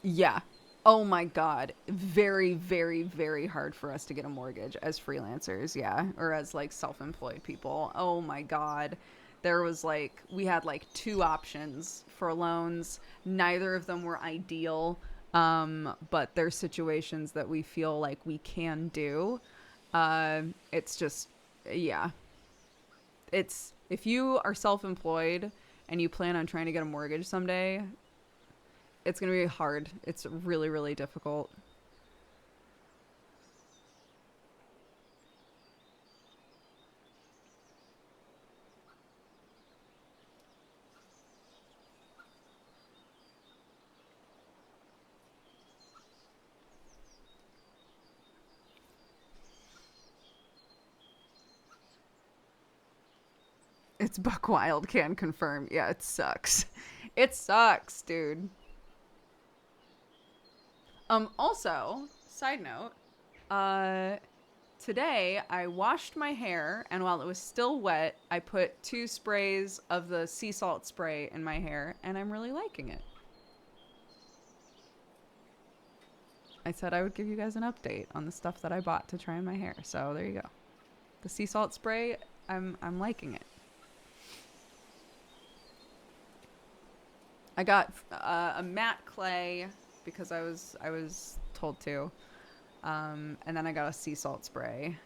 Yeah. Oh my God. Very, very, very hard for us to get a mortgage as freelancers. Yeah. Or as like self employed people. Oh my God. There was like, we had like two options for loans. Neither of them were ideal. But there's situations that we feel like we can do. It's just, yeah. It's, if you are self employed and you plan on trying to get a mortgage someday, it's going to be hard. It's really, really difficult. It's Buck Wild can confirm. Yeah, it sucks. It sucks, dude. Also, side note, uh today I washed my hair and while it was still wet, I put 2 sprays of the sea salt spray in my hair and I'm really liking it. I said I would give you guys an update on the stuff that I bought to try in my hair. So, there you go. The sea salt spray, I'm liking it. I got a matte clay because I was told to, and then I got a sea salt spray.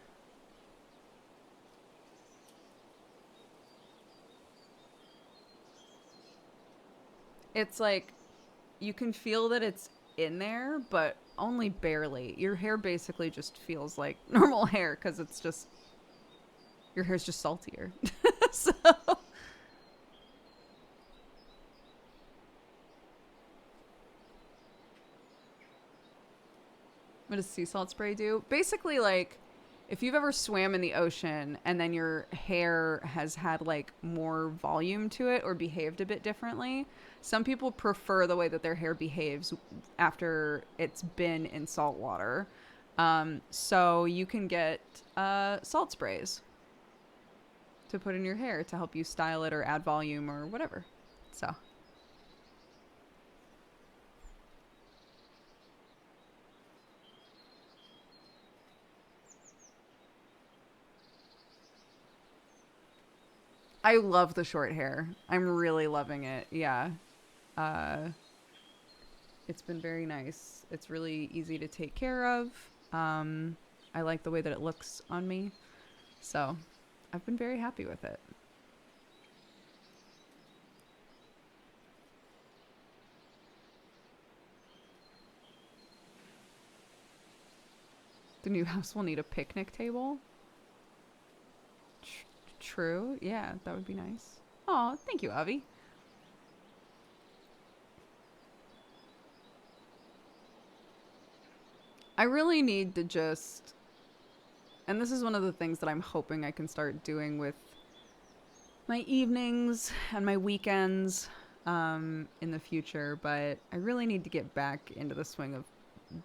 It's like you can feel that it's in there, but only barely. Your hair basically just feels like normal hair because it's just your hair's just saltier. So, what does sea salt spray do? Basically, like if you've ever swam in the ocean and then your hair has had like more volume to it or behaved a bit differently, some people prefer the way that their hair behaves after it's been in salt water. So you can get salt sprays to put in your hair to help you style it or add volume or whatever. So I love the short hair. I'm really loving it. Yeah. Uh, it's been very nice. It's really easy to take care of. Um, I like the way that it looks on me. So I've been very happy with it. The new house will need a picnic table. True. Yeah, that would be nice. Oh, thank you, Avi. I really need to just, and this is one of the things that I'm hoping I can start doing with my evenings and my weekends in the future, but I really need to get back into the swing of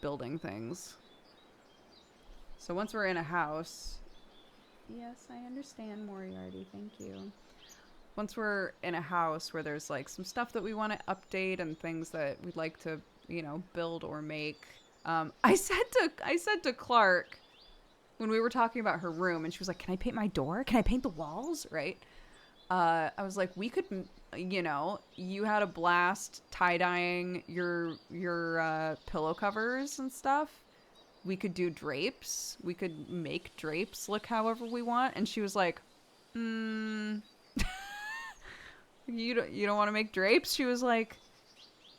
building things. So once we're in a house, yes, I understand, Moriarty, thank you. Once we're in a house where there's like some stuff that we want to update and things that we'd like to, build or make. I said to Clark when we were talking about her room, and she was like, "Can I paint my door? Can I paint the walls?" Right? I was like, "We could, you had a blast tie dyeing your pillow covers and stuff. We could do drapes. We could make drapes look however we want." And she was like, "Hmm." You don't want to make drapes? She was like,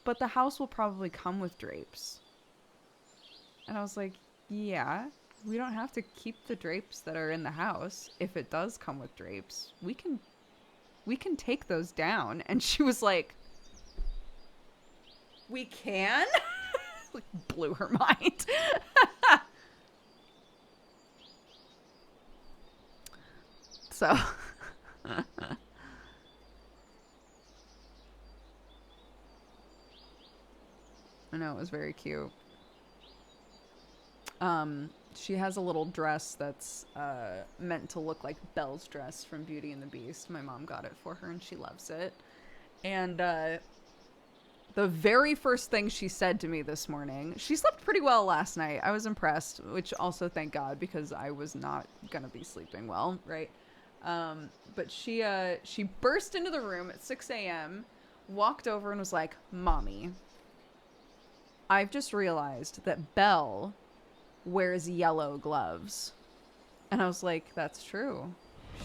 but the house will probably come with drapes. And I was like, yeah, we don't have to keep the drapes that are in the house. If it does come with drapes, we can take those down. And she was like, we can? Like, blew her mind. So I know, it was very cute. She has a little dress that's meant to look like Belle's dress from Beauty and the Beast. My mom got it for her and she loves it. And the very first thing she said to me this morning, she slept pretty well last night. I was impressed, which also thank God, because I was not gonna be sleeping well, right? But she burst into the room at 6 a.m., walked over and was like, "Mommy, I've just realized that Belle wears yellow gloves." And I was like, "That's true.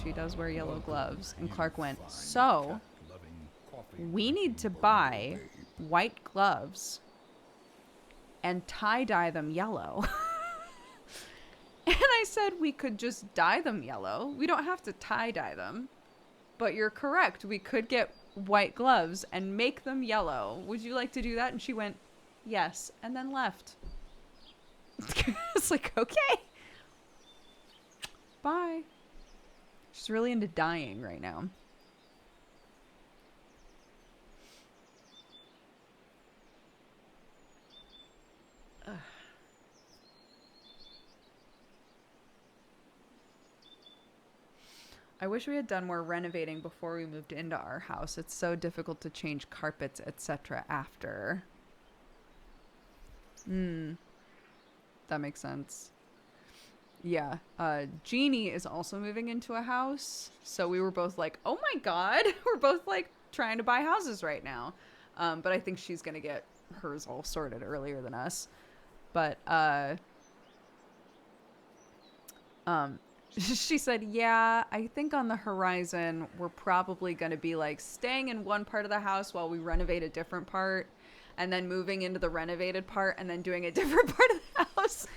She does wear yellow gloves." And Clark went, "So we need to buy white gloves and tie dye them yellow." And I said, "We could just dye them yellow. We don't have to tie dye them. But you're correct. We could get white gloves and make them yellow. Would you like to do that?" And she went, "Yes," and then left. It's like, okay, bye. She's really into dyeing right now. Ugh. I wish we had done more renovating before we moved into our house. It's so difficult to change carpets, etc. after. That makes sense. Yeah. Jeannie is also moving into a house. So we were both like, oh my God. We're both like trying to buy houses right now. But I think she's going to get hers all sorted earlier than us. But she said, yeah, I think on the horizon, we're probably going to be like staying in one part of the house while we renovate a different part, and then moving into the renovated part and then doing a different part of the house.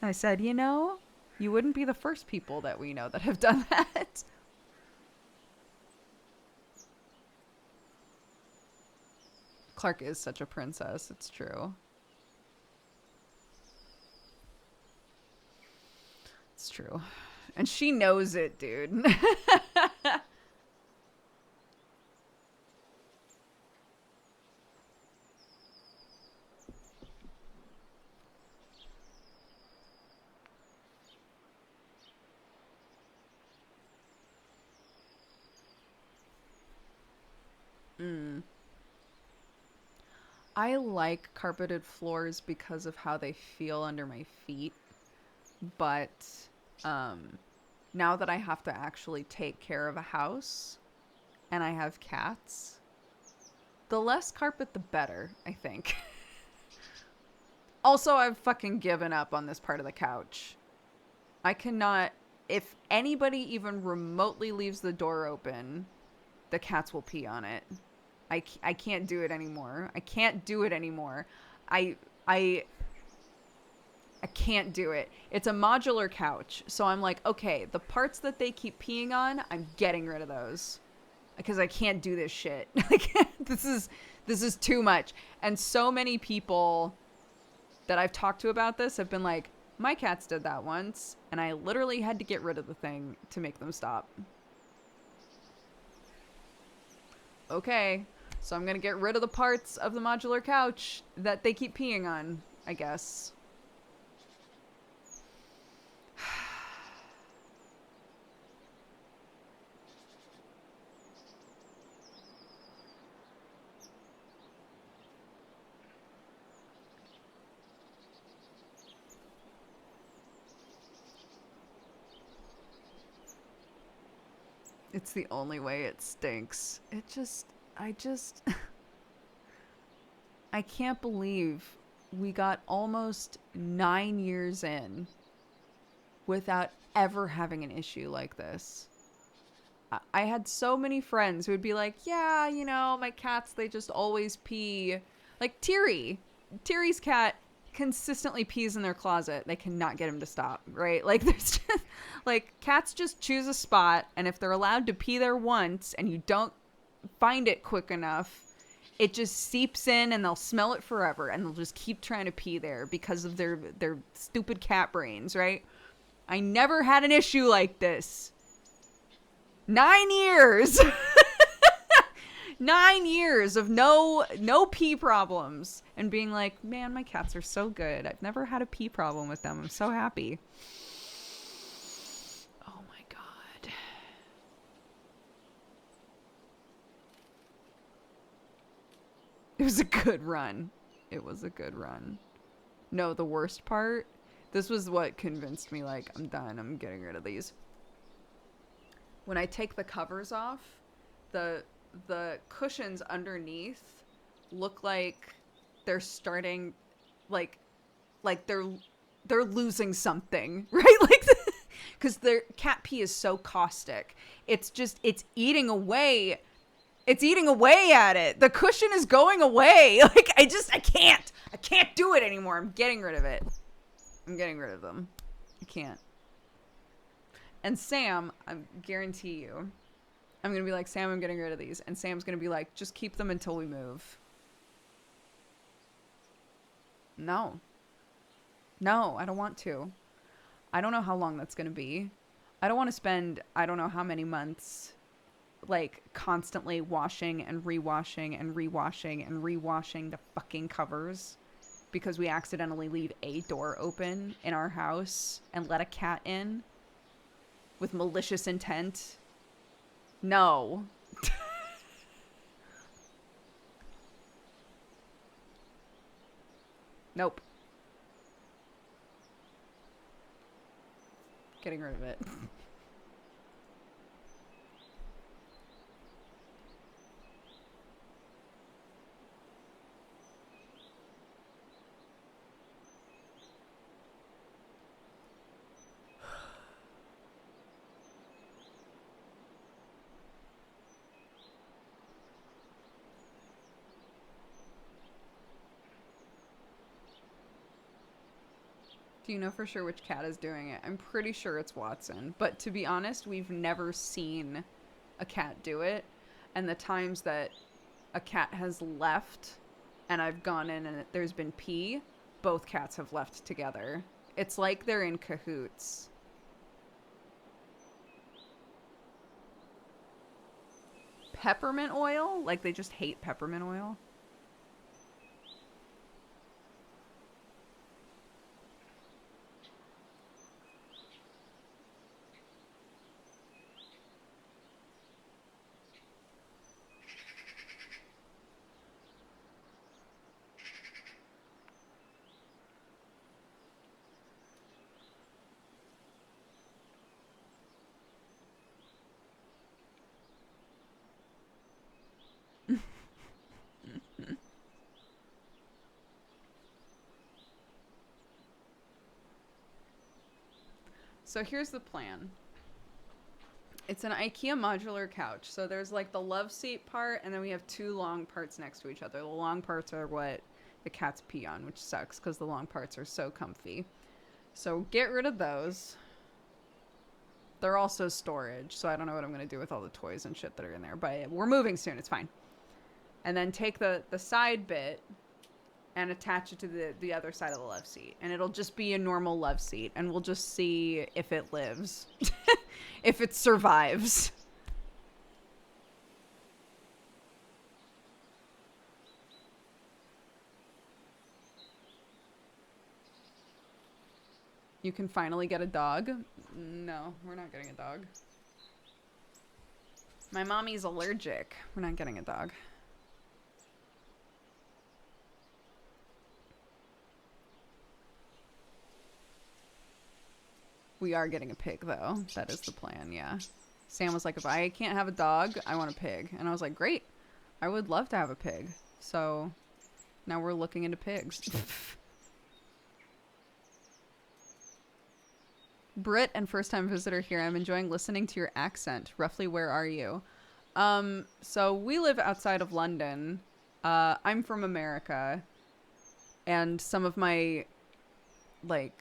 And I said, you wouldn't be the first people that we know that have done that. Clark is such a princess. It's true. It's true. And she knows it, dude. I like carpeted floors because of how they feel under my feet. But now that I have to actually take care of a house and I have cats, the less carpet, the better, I think. Also, I've fucking given up on this part of the couch. I cannot, if anybody even remotely leaves the door open, the cats will pee on it. I can't do it anymore. I can't do it anymore. I can't do it. It's a modular couch. So I'm like, okay, the parts that they keep peeing on, I'm getting rid of those. because I can't do this shit. Like, this is too much. And so many people that I've talked to about this have been like, my cats did that once, and I literally had to get rid of the thing to make them stop. Okay, so I'm gonna get rid of the parts of the modular couch that they keep peeing on, I guess. It's the only way it stinks. I can't believe we got almost 9 years in without ever having an issue like this. I had so many friends who would be like, yeah, you know, my cats, they just always pee. Like Tiri's cat consistently pees in their closet. They cannot get him to stop, right? Like, there's just, like, cats just choose a spot, and if they're allowed to pee there once and you don't find it quick enough, it just seeps in and they'll smell it forever, and they'll just keep trying to pee there because of their stupid cat brains, right? I never had an issue like this. 9 years. 9 years of no pee problems, and being like, man, my cats are so good. I've never had a pee problem with them. I'm so happy. Oh my God. It was a good run. It was a good run. No, the worst part, this was what convinced me, like, I'm done. I'm getting rid of these. When I take the covers off, the cushions underneath look like they're starting, like they're losing something, right? Like, because their cat pee is so caustic. It's eating away. It's eating away at it. The cushion is going away. Like, I can't do it anymore. I'm getting rid of it. I'm getting rid of them. I can't. And Sam, I guarantee you, I'm going to be like, Sam, I'm getting rid of these. And Sam's going to be like, just keep them until we move. No. No, I don't want to. I don't know how long that's going to be. I don't want to spend, I don't know how many months, like, constantly washing and rewashing and rewashing and rewashing the fucking covers because we accidentally leave a door open in our house and let a cat in with malicious intent. No. Nope. Getting rid of it. Do you know for sure which cat is doing it? I'm pretty sure it's Watson. But to be honest, we've never seen a cat do it. And the times that a cat has left and I've gone in and there's been pee, both cats have left together. It's like they're in cahoots. Peppermint oil? Like they just hate peppermint oil? So here's the plan. It's an IKEA modular couch. So there's like the love seat part, and then we have two long parts next to each other. The long parts are what the cats pee on, which sucks because the long parts are so comfy. So get rid of those. They're also storage, so I don't know what I'm going to do with all the toys and shit that are in there. But we're moving soon. It's fine. And then take the side bit and attach it to the other side of the love seat. And it'll just be a normal love seat. And we'll just see if it lives. If it survives. You can finally get a dog. No, we're not getting a dog. My mommy's allergic. We're not getting a dog. We are getting a pig, though. That is the plan, yeah. Sam was like, if I can't have a dog, I want a pig. And I was like, great. I would love to have a pig. So now we're looking into pigs. Brit and first-time visitor here. I'm enjoying listening to your accent. Roughly, where are you? So we live outside of London. I'm from America. And some of my, like,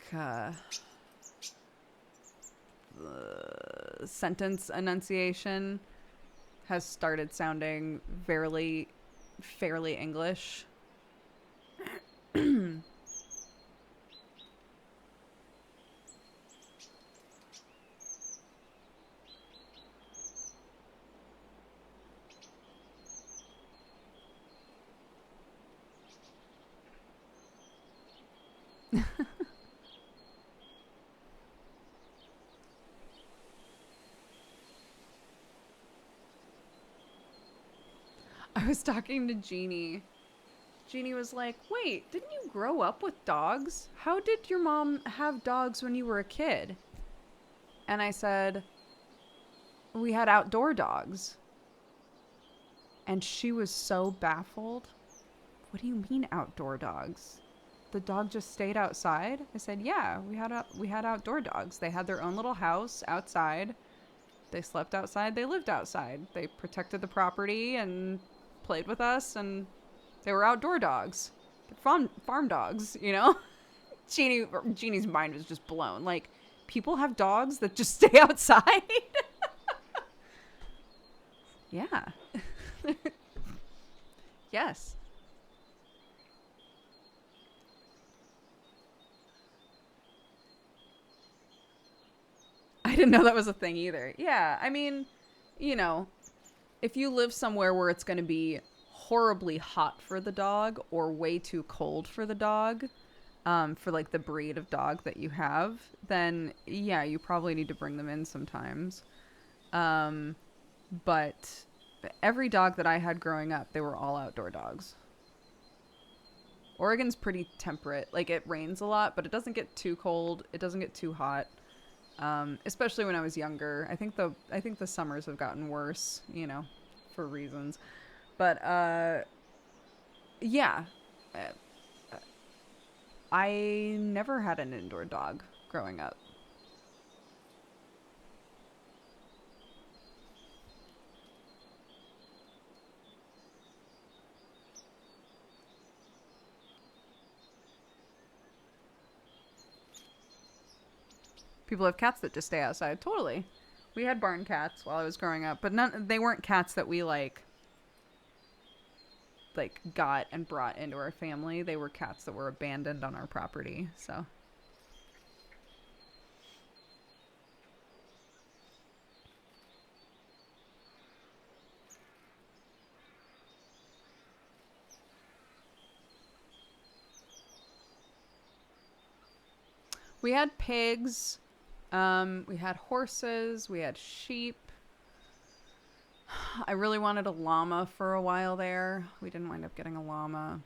sentence enunciation has started sounding fairly English. I was talking to Jeannie. Jeannie was like, wait, didn't you grow up with dogs? How did your mom have dogs when you were a kid? And I said, we had outdoor dogs. And she was so baffled. What do you mean outdoor dogs? The dog just stayed outside? I said, yeah, we had outdoor dogs. They had their own little house outside. They slept outside. They lived outside. They protected the property and played with us, and they were outdoor dogs. They're farm dogs, you know? Jeannie's mind was just blown. Like, people have dogs that just stay outside? Yeah. Yes. I didn't know that was a thing either. Yeah, I mean, you know, if you live somewhere where it's going to be horribly hot for the dog or way too cold for the dog, for like the breed of dog that you have, then yeah, you probably need to bring them in sometimes. But every dog that I had growing up, they were all outdoor dogs. Oregon's pretty temperate. Like, it rains a lot, but it doesn't get too cold. It doesn't get too hot. Especially when I was younger. I think the summers have gotten worse, you know, for reasons. But yeah, I never had an indoor dog growing up. People have cats that just stay outside. Totally. We had barn cats while I was growing up, but they weren't cats that we like got and brought into our family. They were cats that were abandoned on our property. So we had pigs, we had horses, we had sheep. I really wanted a llama for a while there. We didn't wind up getting a llama.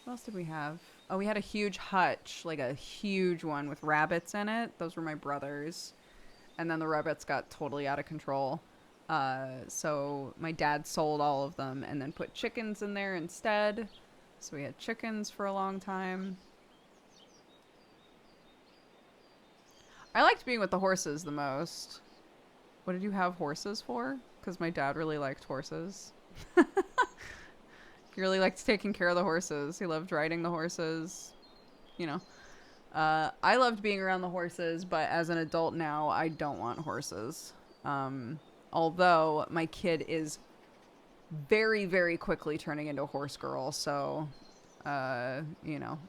What else did we have? Oh, we had a huge hutch, like a huge one with rabbits in it. Those were my brothers. And then the rabbits got totally out of control. So my dad sold all of them and then put chickens in there instead. So we had chickens for a long time. I liked being with the horses the most. What did you have horses for? Because my dad really liked horses. He really liked taking care of the horses. He loved riding the horses. You know. I loved being around the horses, but as an adult now, I don't want horses. Although my kid is very, very quickly turning into a horse girl, so, you know.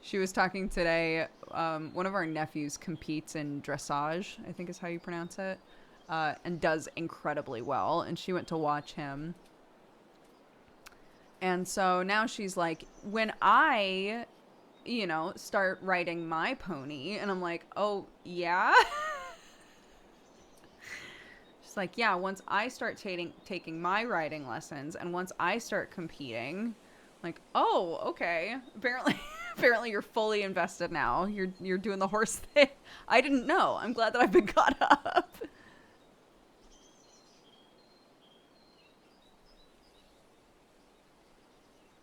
She was talking today. One of our nephews competes in dressage, I think is how you pronounce it, and does incredibly well. And she went to watch him. And so now she's like, when I, start riding my pony, and I'm like, oh, yeah? She's like, yeah, once I start taking my riding lessons and once I start competing, I'm like, oh, okay. Apparently you're fully invested now. You're doing the horse thing. I didn't know. I'm glad that I've been caught up.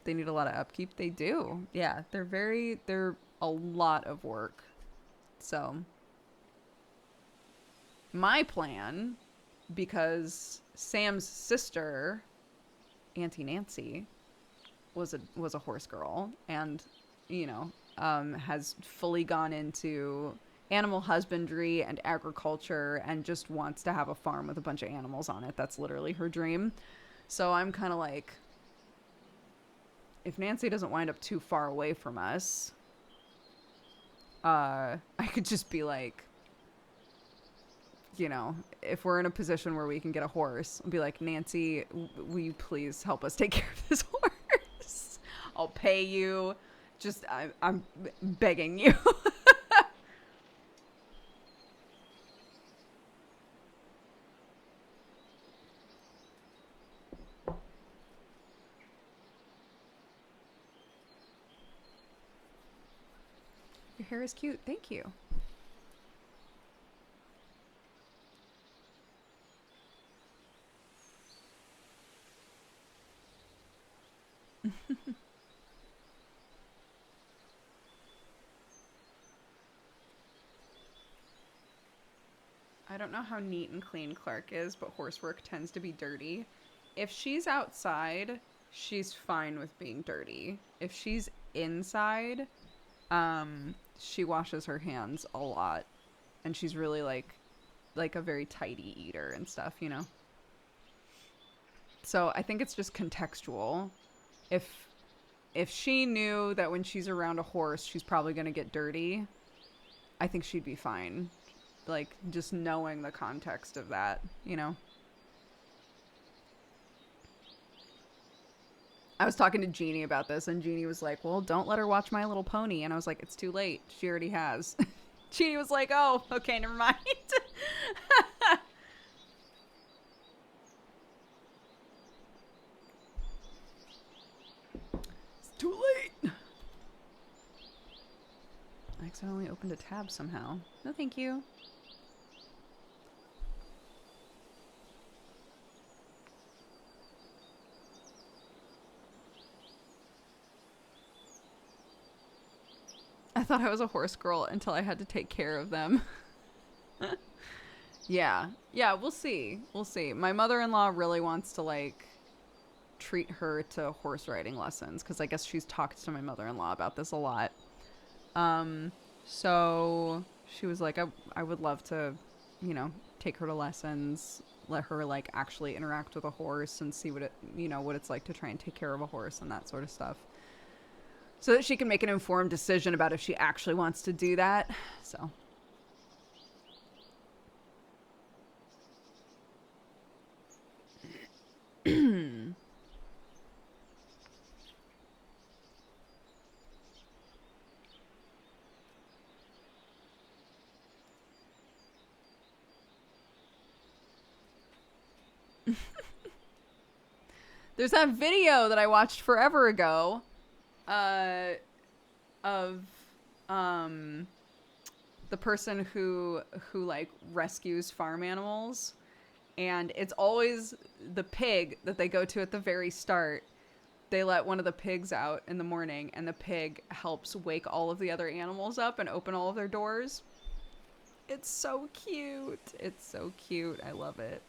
They need a lot of upkeep. They do. Yeah, they're a lot of work. So, my plan, because Sam's sister, Auntie Nancy, was a horse girl, and has fully gone into animal husbandry and agriculture, and just wants to have a farm with a bunch of animals on it. That's literally her dream. So I'm kind of like, if Nancy doesn't wind up too far away from us, I could just be like, if we're in a position where we can get a horse, I'll be like, Nancy, will you please help us take care of this horse? I'll pay you. Just, I'm begging you. Your hair is cute. Thank you. I don't know how neat and clean Clark is, but horsework tends to be dirty. If she's outside, she's fine with being dirty. If she's inside, she washes her hands a lot, and she's really like a very tidy eater and stuff. So I think it's just contextual. If she knew that when she's around a horse, she's probably going to get dirty, I think she'd be fine. Like, just knowing the context of that. I was talking to Jeannie about this, and Jeannie was like, well, don't let her watch My Little Pony. And I was like, it's too late. She already has. Jeannie was like, oh, okay, never mind. It's too late. I accidentally opened a tab somehow. No, thank you. I thought I was a horse girl until I had to take care of them. Yeah, we'll see. My mother-in-law really wants to treat her to horse riding lessons, because I guess she's talked to my mother-in-law about this a lot. So she was like, I would love to, take her to lessons, let her actually interact with a horse and see what it's like to try and take care of a horse and that sort of stuff, so that she can make an informed decision about if she actually wants to do that. So. There's that video that I watched forever ago of the person who rescues farm animals, and it's always the pig that they go to at the very start. They let one of the pigs out in the morning, and the pig helps wake all of the other animals up and open all of their doors. It's so cute. I love it.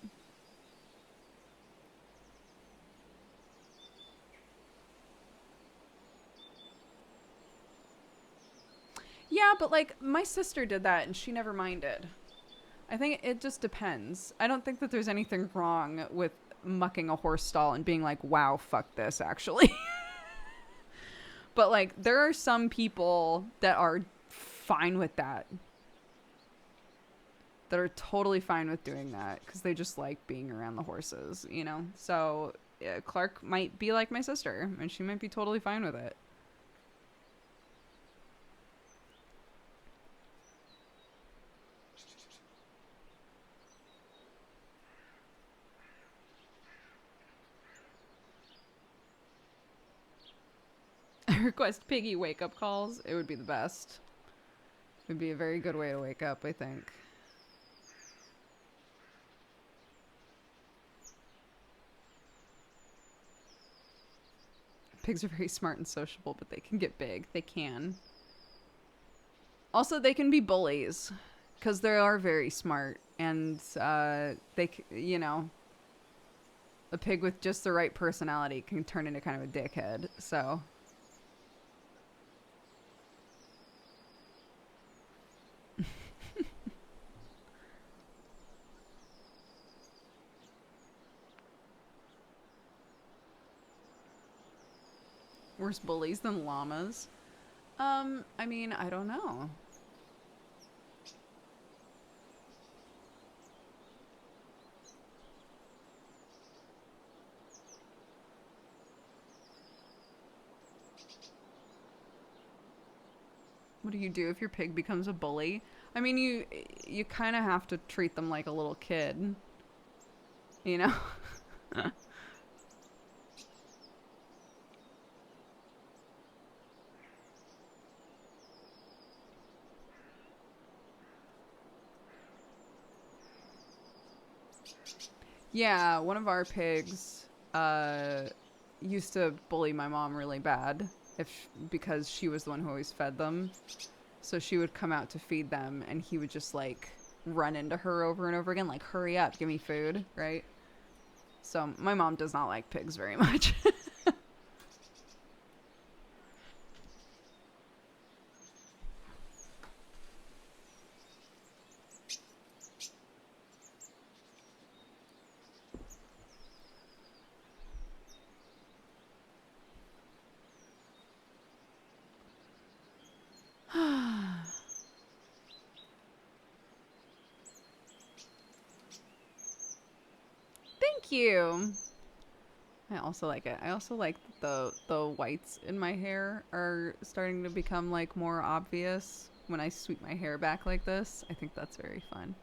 Yeah, but like my sister did that and she never minded. I think it just depends. I don't think that there's anything wrong with mucking a horse stall and being like, wow, fuck this, actually. But like, there are some people that are fine with that. That are totally fine with doing that because they just like being around the horses, you know? So yeah, Clark might be like my sister and she might be totally fine with it. I request piggy wake up calls. It would be the best. It would be a very good way to wake up, I think. Pigs are very smart and sociable, but they can get big. They can. Also, they can be bullies because they are very smart and you know, a pig with just the right personality can turn into kind of a dickhead. So, worse bullies than llamas. I mean, I don't know. What do you do if your pig becomes a bully? I mean, you kind of have to treat them like a little kid, you know? Yeah, one of our pigs used to bully my mom really bad because she was the one who always fed them. So she would come out to feed them and he would just like run into her over and over again like hurry up, give me food, right? So my mom does not like pigs very much. Thank you. I also like it. I also like the whites in my hair are starting to become like more obvious when I sweep my hair back like this. I think that's very fun.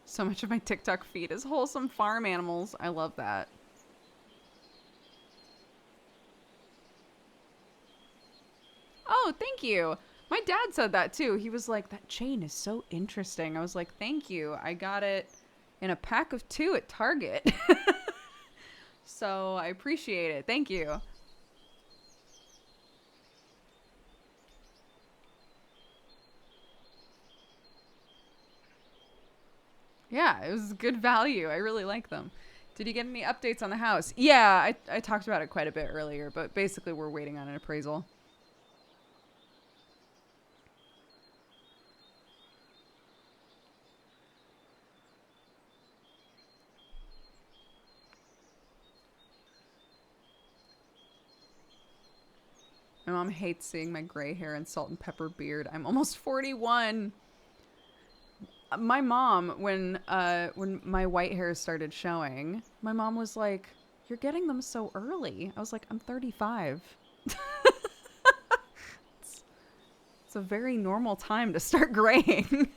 So much of my TikTok feed is wholesome farm animals. I love that. Oh, thank you. My dad said that too. He was like, that chain is so interesting. I was like, thank you. I got it in a pack of 2 at Target. So I appreciate it. Thank you. Yeah, it was good value. I really like them. Did you get any updates on the house? Yeah, I talked about it quite a bit earlier, but basically we're waiting on an appraisal. My mom hates seeing my gray hair and salt and pepper beard. I'm almost 41. My mom, when my white hair started showing, my mom was like, "You're getting them so early." I was like, "I'm 35. it's, it's a very normal time to start graying."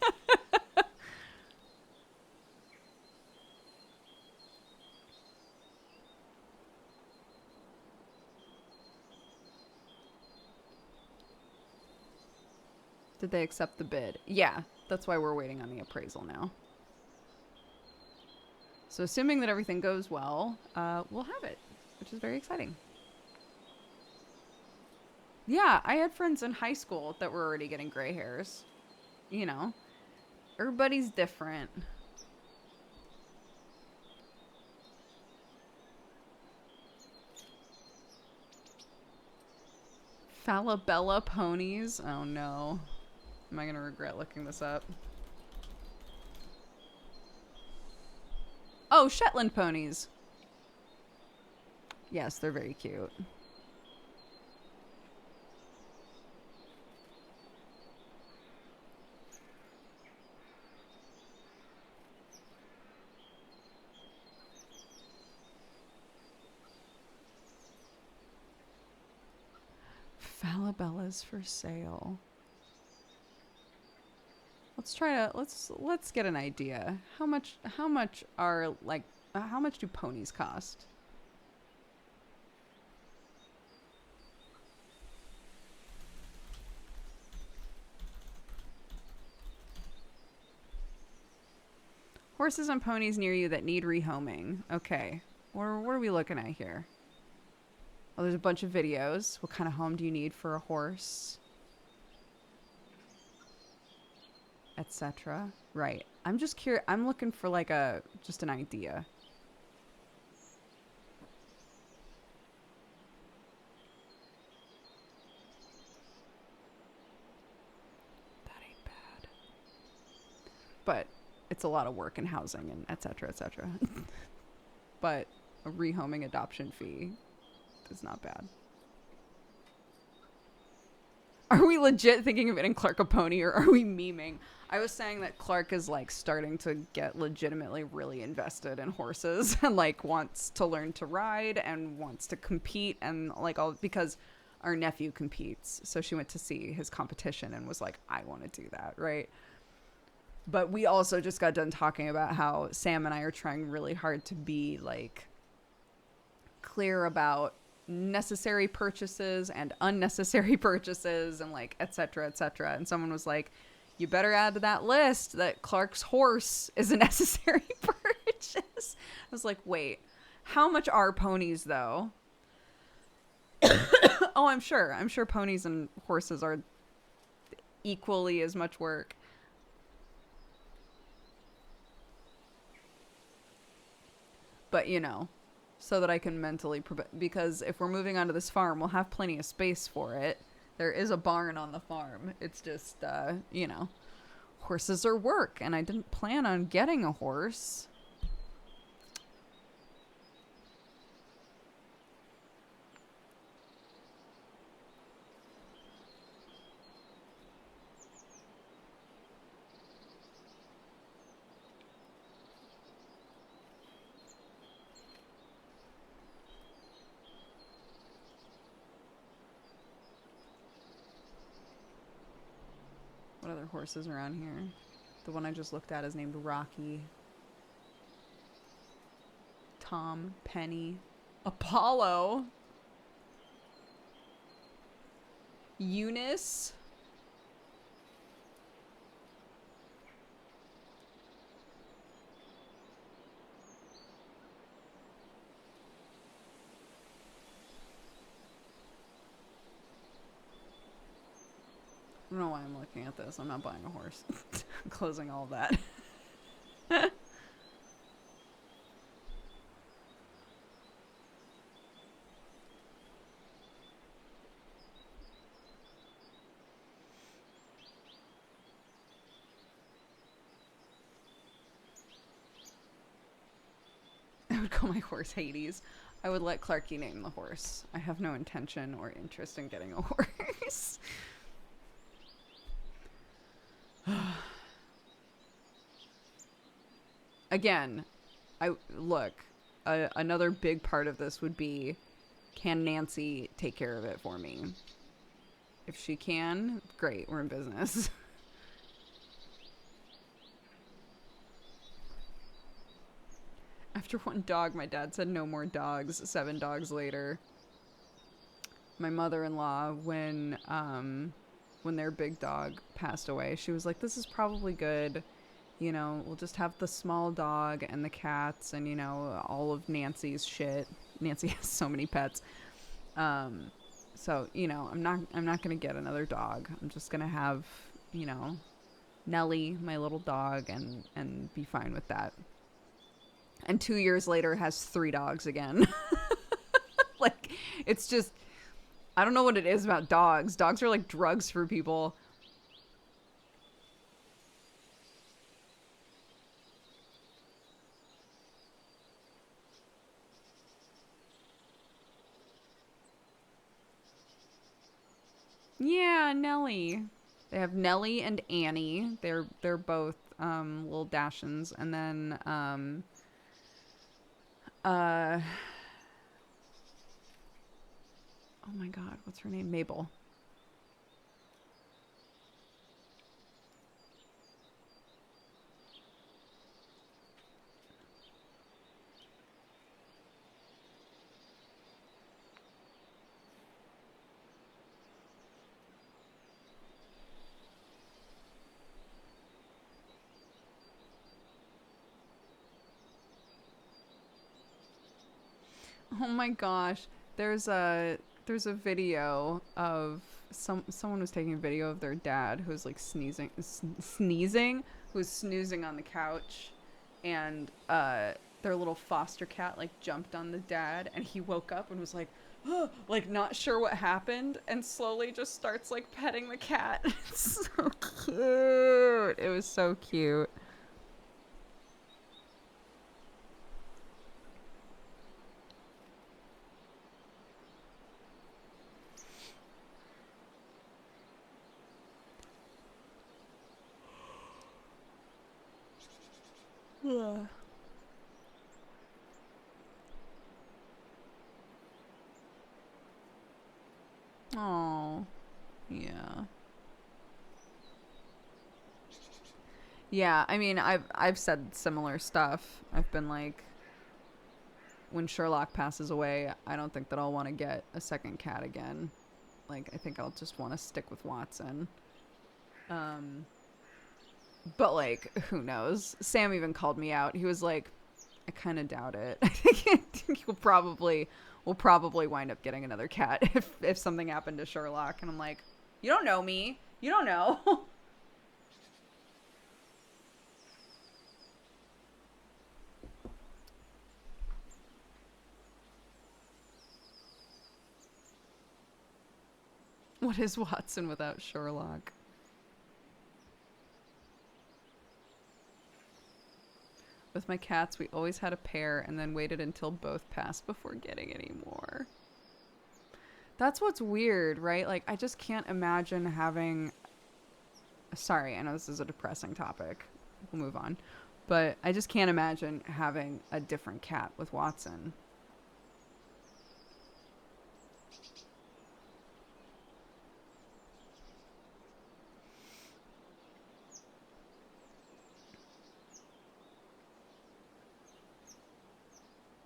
Did they accept the bid? Yeah, that's why we're waiting on the appraisal now. So assuming that everything goes well, we'll have it, which is very exciting. Yeah, I had friends in high school that were already getting gray hairs. You know, everybody's different. Falabella ponies? Oh no. Am I gonna regret looking this up? Oh, Shetland ponies. Yes, they're very cute. Falabellas for sale. Let's get an idea. How much are like how much do ponies cost? Horses and ponies near you that need rehoming. Okay. What are we looking at here? Oh, there's a bunch of videos. What kind of home do you need for a horse? Etc. Right. I'm just curious. I'm looking for like just an idea. That ain't bad. But it's a lot of work and housing and etc. etc. But a rehoming adoption fee is not bad. Are we legit thinking of getting Clark a pony, or are we memeing? I was saying that Clark is like starting to get legitimately really invested in horses and like wants to learn to ride and wants to compete and like all because our nephew competes. So she went to see his competition and was like, I want to do that, right? But we also just got done talking about how Sam and I are trying really hard to be like clear about necessary purchases and unnecessary purchases and like etc etc, and someone was like, you better add to that list that Clark's horse is a necessary purchase. I was like, wait, how much are ponies though? Oh, I'm sure ponies and horses are equally as much work. But you know, so that I can mentally because if we're moving onto this farm, we'll have plenty of space for it. There is a barn on the farm. It's just, you know, horses are work, and I didn't plan on getting a horse. What other horses are on here? The one I just looked at is named Rocky. Tom, Penny, Apollo, Eunice. I don't know why I'm looking at this. I'm not buying a horse. I'm closing all of that. I would call my horse Hades. I would let Clarky name the horse. I have no intention or interest in getting a horse. Again, another big part of this would be, can Nancy take care of it for me? If she can, great, we're in business. After one dog, my dad said no more dogs. 7 dogs later. My mother-in-law, when their big dog passed away, she was like, this is probably good. You know, we'll just have the small dog and the cats and, you know, all of Nancy's shit. Nancy has so many pets. So, you know, I'm not going to get another dog. I'm just going to have, you know, Nellie, my little dog, and be fine with that. And 2 years later has 3 dogs again. Like, it's just, I don't know what it is about dogs. Dogs are like drugs for people. Yeah, Nellie. They have Nellie and Annie. They're both little Dachshunds, and then uh oh my god, what's her name? Mabel. Oh my gosh. There's a video of someone was taking a video of their dad who was like sneezing, who was snoozing on the couch, and their little foster cat like jumped on the dad, and he woke up and was like, oh, like not sure what happened, and slowly just starts like petting the cat. It's so cute. It was so cute. Yeah. Oh, yeah. Yeah, I mean, I've said similar stuff. I've been like, when Sherlock passes away, I don't think that I'll want to get a second cat again. Like, I think I'll just want to stick with Watson. Um, but like, who knows? Sam even called me out. He was like, I kind of doubt it. I think we'll probably wind up getting another cat if something happened to Sherlock. And I'm like, you don't know me. You don't know. What is Watson without Sherlock? With my cats, we always had a pair and then waited until both passed before getting any more. That's what's weird, right? Like, I just can't imagine having. Sorry, I know this is a depressing topic. We'll move on. But I just can't imagine having a different cat with Watson.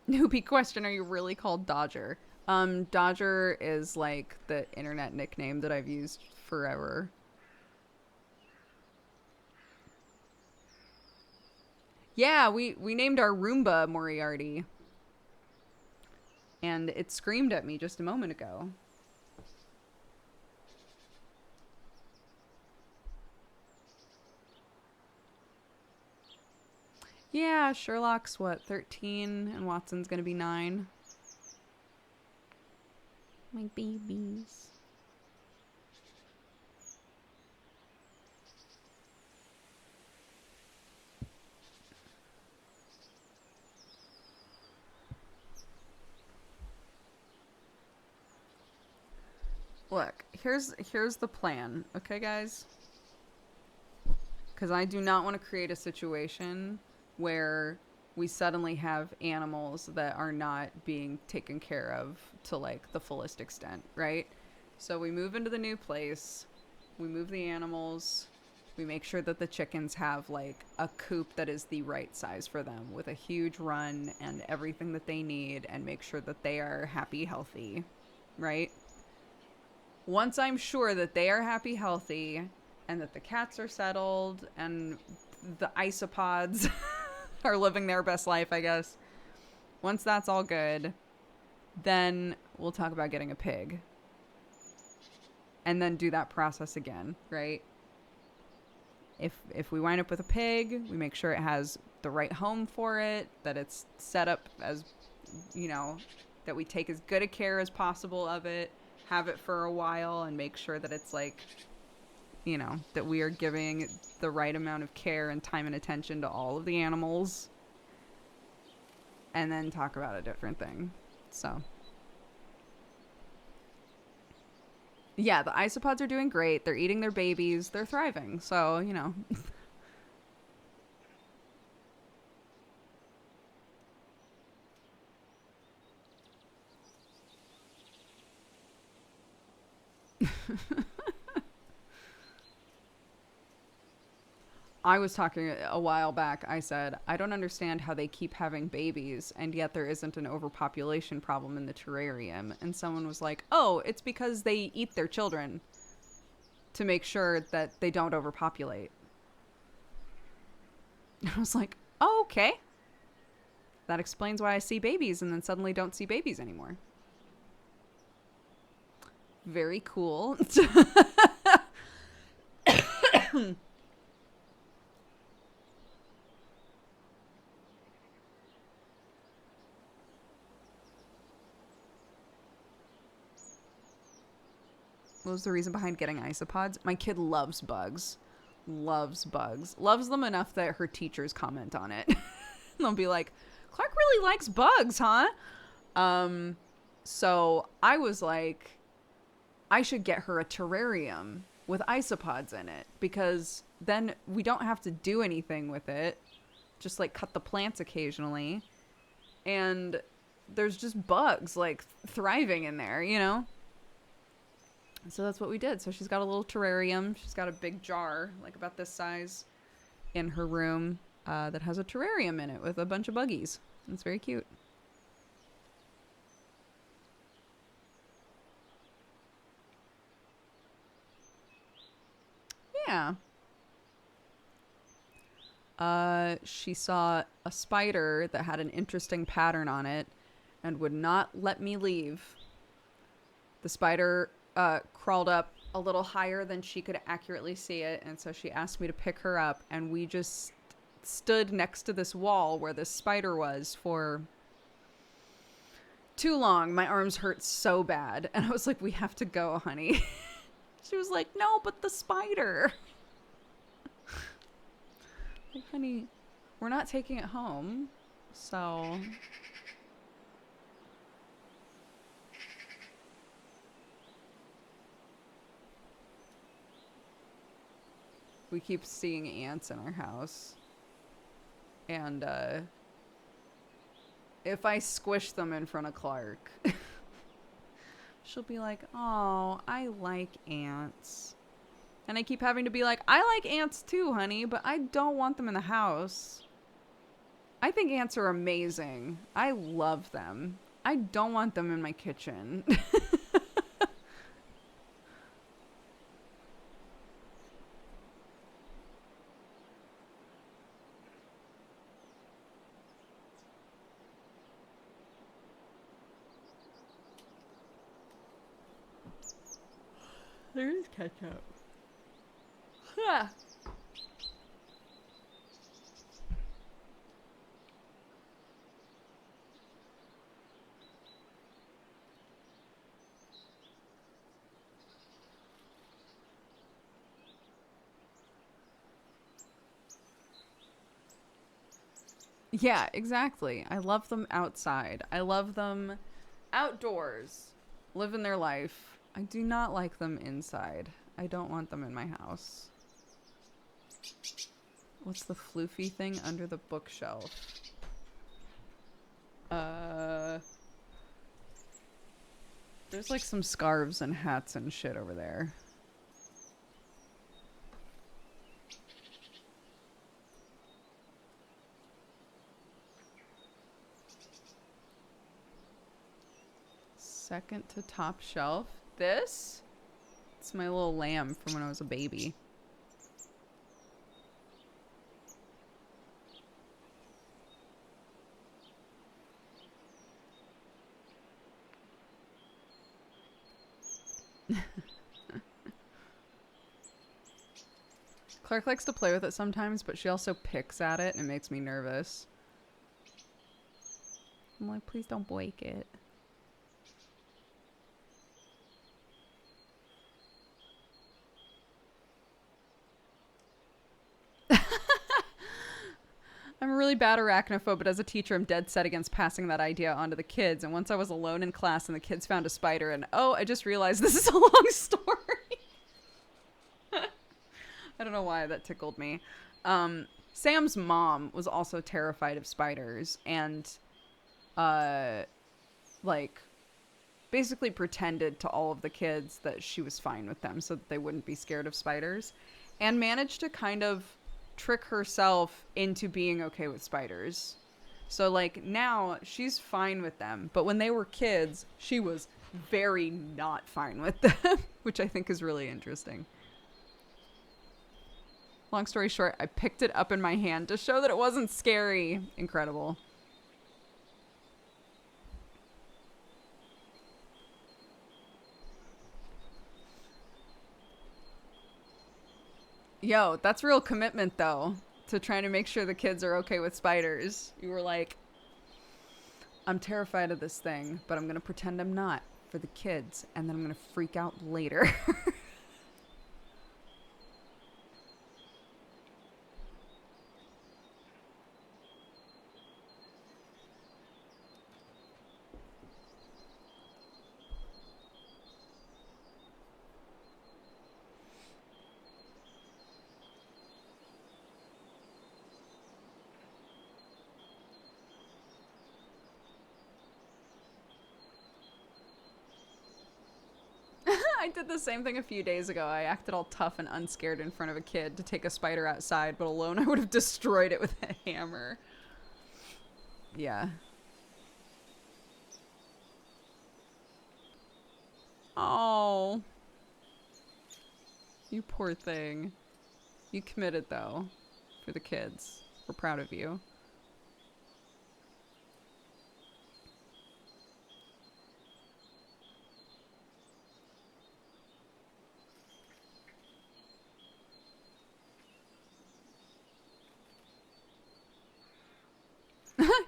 Newbie question, are you really called Dodger? Dodger is like the internet nickname that I've used forever. Yeah, we named our Roomba Moriarty. And it screamed at me just a moment ago. Yeah, Sherlock's what, 13, and Watson's gonna be 9. My babies. Look, here's the plan, okay, guys? Because I do not want to create a situation where we suddenly have animals that are not being taken care of to like the fullest extent, right? So we move into the new place, we move the animals, we make sure that the chickens have like a coop that is the right size for them with a huge run and everything that they need, and make sure that they are happy, healthy, right? Once I'm sure that they are happy, healthy, and that the cats are settled and the isopods are living their best life, I guess. Once that's all good, then we'll talk about getting a pig. And then do that process again, right? If we wind up with a pig, we make sure it has the right home for it, that it's set up as, you know, that we take as good a care as possible of it, have it for a while and make sure that it's like, you know, that we are giving the right amount of care and time and attention to all of the animals, and then talk about a different thing. So yeah, the isopods are doing great. They're eating their babies. They're thriving. So, you know. I was talking a while back. I said, I don't understand how they keep having babies and yet there isn't an overpopulation problem in the terrarium. And someone was like, oh, it's because they eat their children to make sure that they don't overpopulate. I was like, oh, okay. That explains why I see babies and then suddenly don't see babies anymore. Very cool. What was the reason behind getting isopods? My kid loves bugs. Loves bugs. Loves them enough that her teachers comment on it. They'll be like, Clark really likes bugs, huh? So I was like, I should get her a terrarium with isopods in it, because then we don't have to do anything with it. Just like cut the plants occasionally. And there's just bugs like thriving in there, you know? So that's what we did. So she's got a little terrarium. She's got a big jar, like about this size, in her room that has a terrarium in it with a bunch of buggies. It's very cute. Yeah. She saw a spider that had an interesting pattern on it and would not let me leave. The spider crawled up a little higher than she could accurately see it, and so she asked me to pick her up, and we just stood next to this wall where this spider was for too long. My arms hurt so bad, and I was like, we have to go, honey. She was like, no, but the spider. Like, honey, we're not taking it home, so... We keep seeing ants in our house. And, if I squish them in front of Clark, she'll be like, oh, I like ants. And I keep having to be like, I like ants too, honey, but I don't want them in the house. I think ants are amazing. I love them. I don't want them in my kitchen. There is ketchup. Ah. Yeah, exactly. I love them outside. I love them outdoors, living their life. I do not like them inside. I don't want them in my house. What's the floofy thing under the bookshelf? There's like some scarves and hats and shit over there. Second to top shelf. This? It's my little lamb from when I was a baby. Clark likes to play with it sometimes, but she also picks at it and it makes me nervous. I'm like, please don't break it. I'm a really bad arachnophobe, but as a teacher, I'm dead set against passing that idea on to the kids. And once I was alone in class and the kids found a spider, and oh, I just realized this is a long story. I don't know why that tickled me. Sam's mom was also terrified of spiders and, like, basically pretended to all of the kids that she was fine with them so that they wouldn't be scared of spiders, and managed to kind of trick herself into being okay with spiders. So like now she's fine with them, but when they were kids, she was very not fine with them, which I think is really interesting. Long story short, I picked it up in my hand to show that it wasn't scary. Incredible. Yo, that's real commitment, though, to trying to make sure the kids are okay with spiders. You were like, I'm terrified of this thing, but I'm going to pretend I'm not for the kids, and then I'm going to freak out later. I did the same thing a few days ago. I acted all tough and unscared in front of a kid to take a spider outside, but alone I would have destroyed it with a hammer. Yeah. Oh. You poor thing. You committed, though, for the kids. We're proud of you.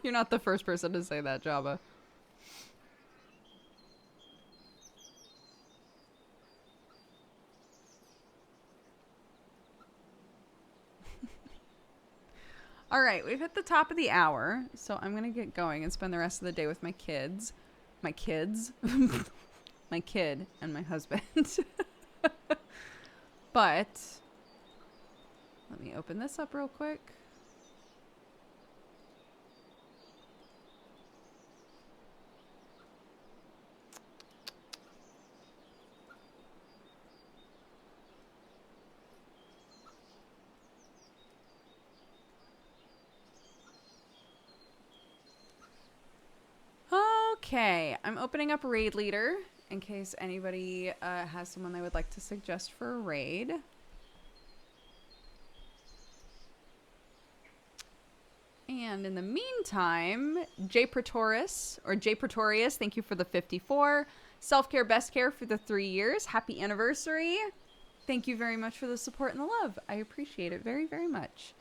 You're not the first person to say that, Jabba. All right, we've hit the top of the hour, so I'm going to get going and spend the rest of the day with my kids. My kids? My kid and my husband. But let me open this up real quick. Okay, I'm opening up Raid Leader in case anybody has someone they would like to suggest for a raid. And in the meantime, J Pretorius, or J Pretorius, thank you for the 54. Self-Care Best Care for the 3 years. Happy anniversary. Thank you very much for the support and the love. I appreciate it very, very much.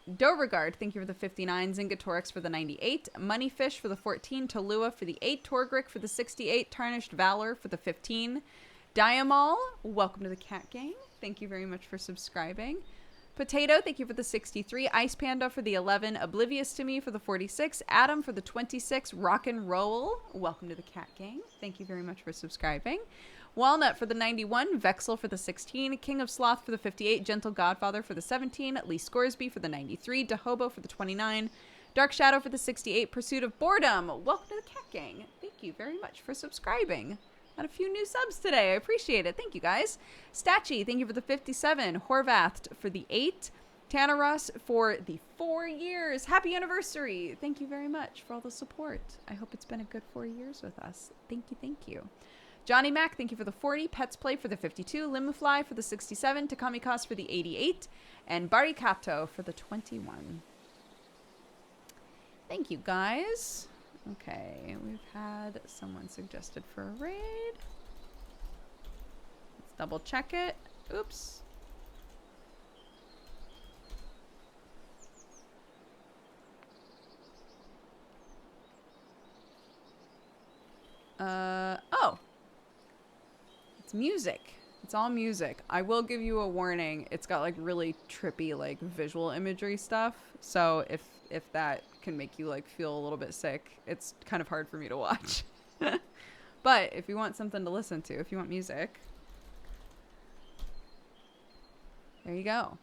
Beauregard, thank you for the 59. Zingatorix for the 98. Moneyfish for the 14. Talua for the 8. Torgrick for the 68. Tarnished Valor for the 15. Diamal, welcome to the Cat Gang. Thank you very much for subscribing. Potato, thank you for the 63. Ice Panda for the 11. Oblivious to Me for the 46. Adam for the 26. Rock and Roll, welcome to the Cat Gang. Thank you very much for subscribing. Walnut for the 91, Vexel for the 16, King of Sloth for the 58, Gentle Godfather for the 17, Lee Scoresby for the 93, Dahobo for the 29, Dark Shadow for the 68, Pursuit of Boredom. Welcome to the Cat Gang. Thank you very much for subscribing. Got a few new subs today. I appreciate it. Thank you, guys. Stachy, thank you for the 57, Horvath for the 8, Tanaros for the 4 years. Happy anniversary. Thank you very much for all the support. I hope it's been a good 4 years with us. Thank you, thank you. Johnny Mac, thank you for the 40. Pets Play for the 52. Limufly for the 67. Takamikos for the 88. And Barikato for the 21. Thank you, guys. Okay, we've had someone suggested for a raid. Let's double check it. Oops. Oh. It's music. It's all music. I will give you a warning. It's got like really trippy like visual imagery stuff. So if that can make you like feel a little bit sick, it's kind of hard for me to watch. But if you want something to listen to, if you want music, there you go.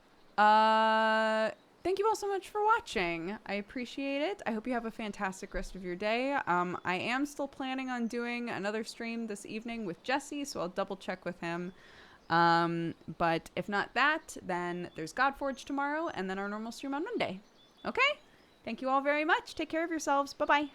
Thank you all so much for watching. I appreciate it. I hope you have a fantastic rest of your day. I am still planning on doing another stream this evening with Jesse, so I'll double check with him. But if not that, then there's Godforge tomorrow, and then our normal stream on Monday. Okay? Thank you all very much. Take care of yourselves. Bye-bye.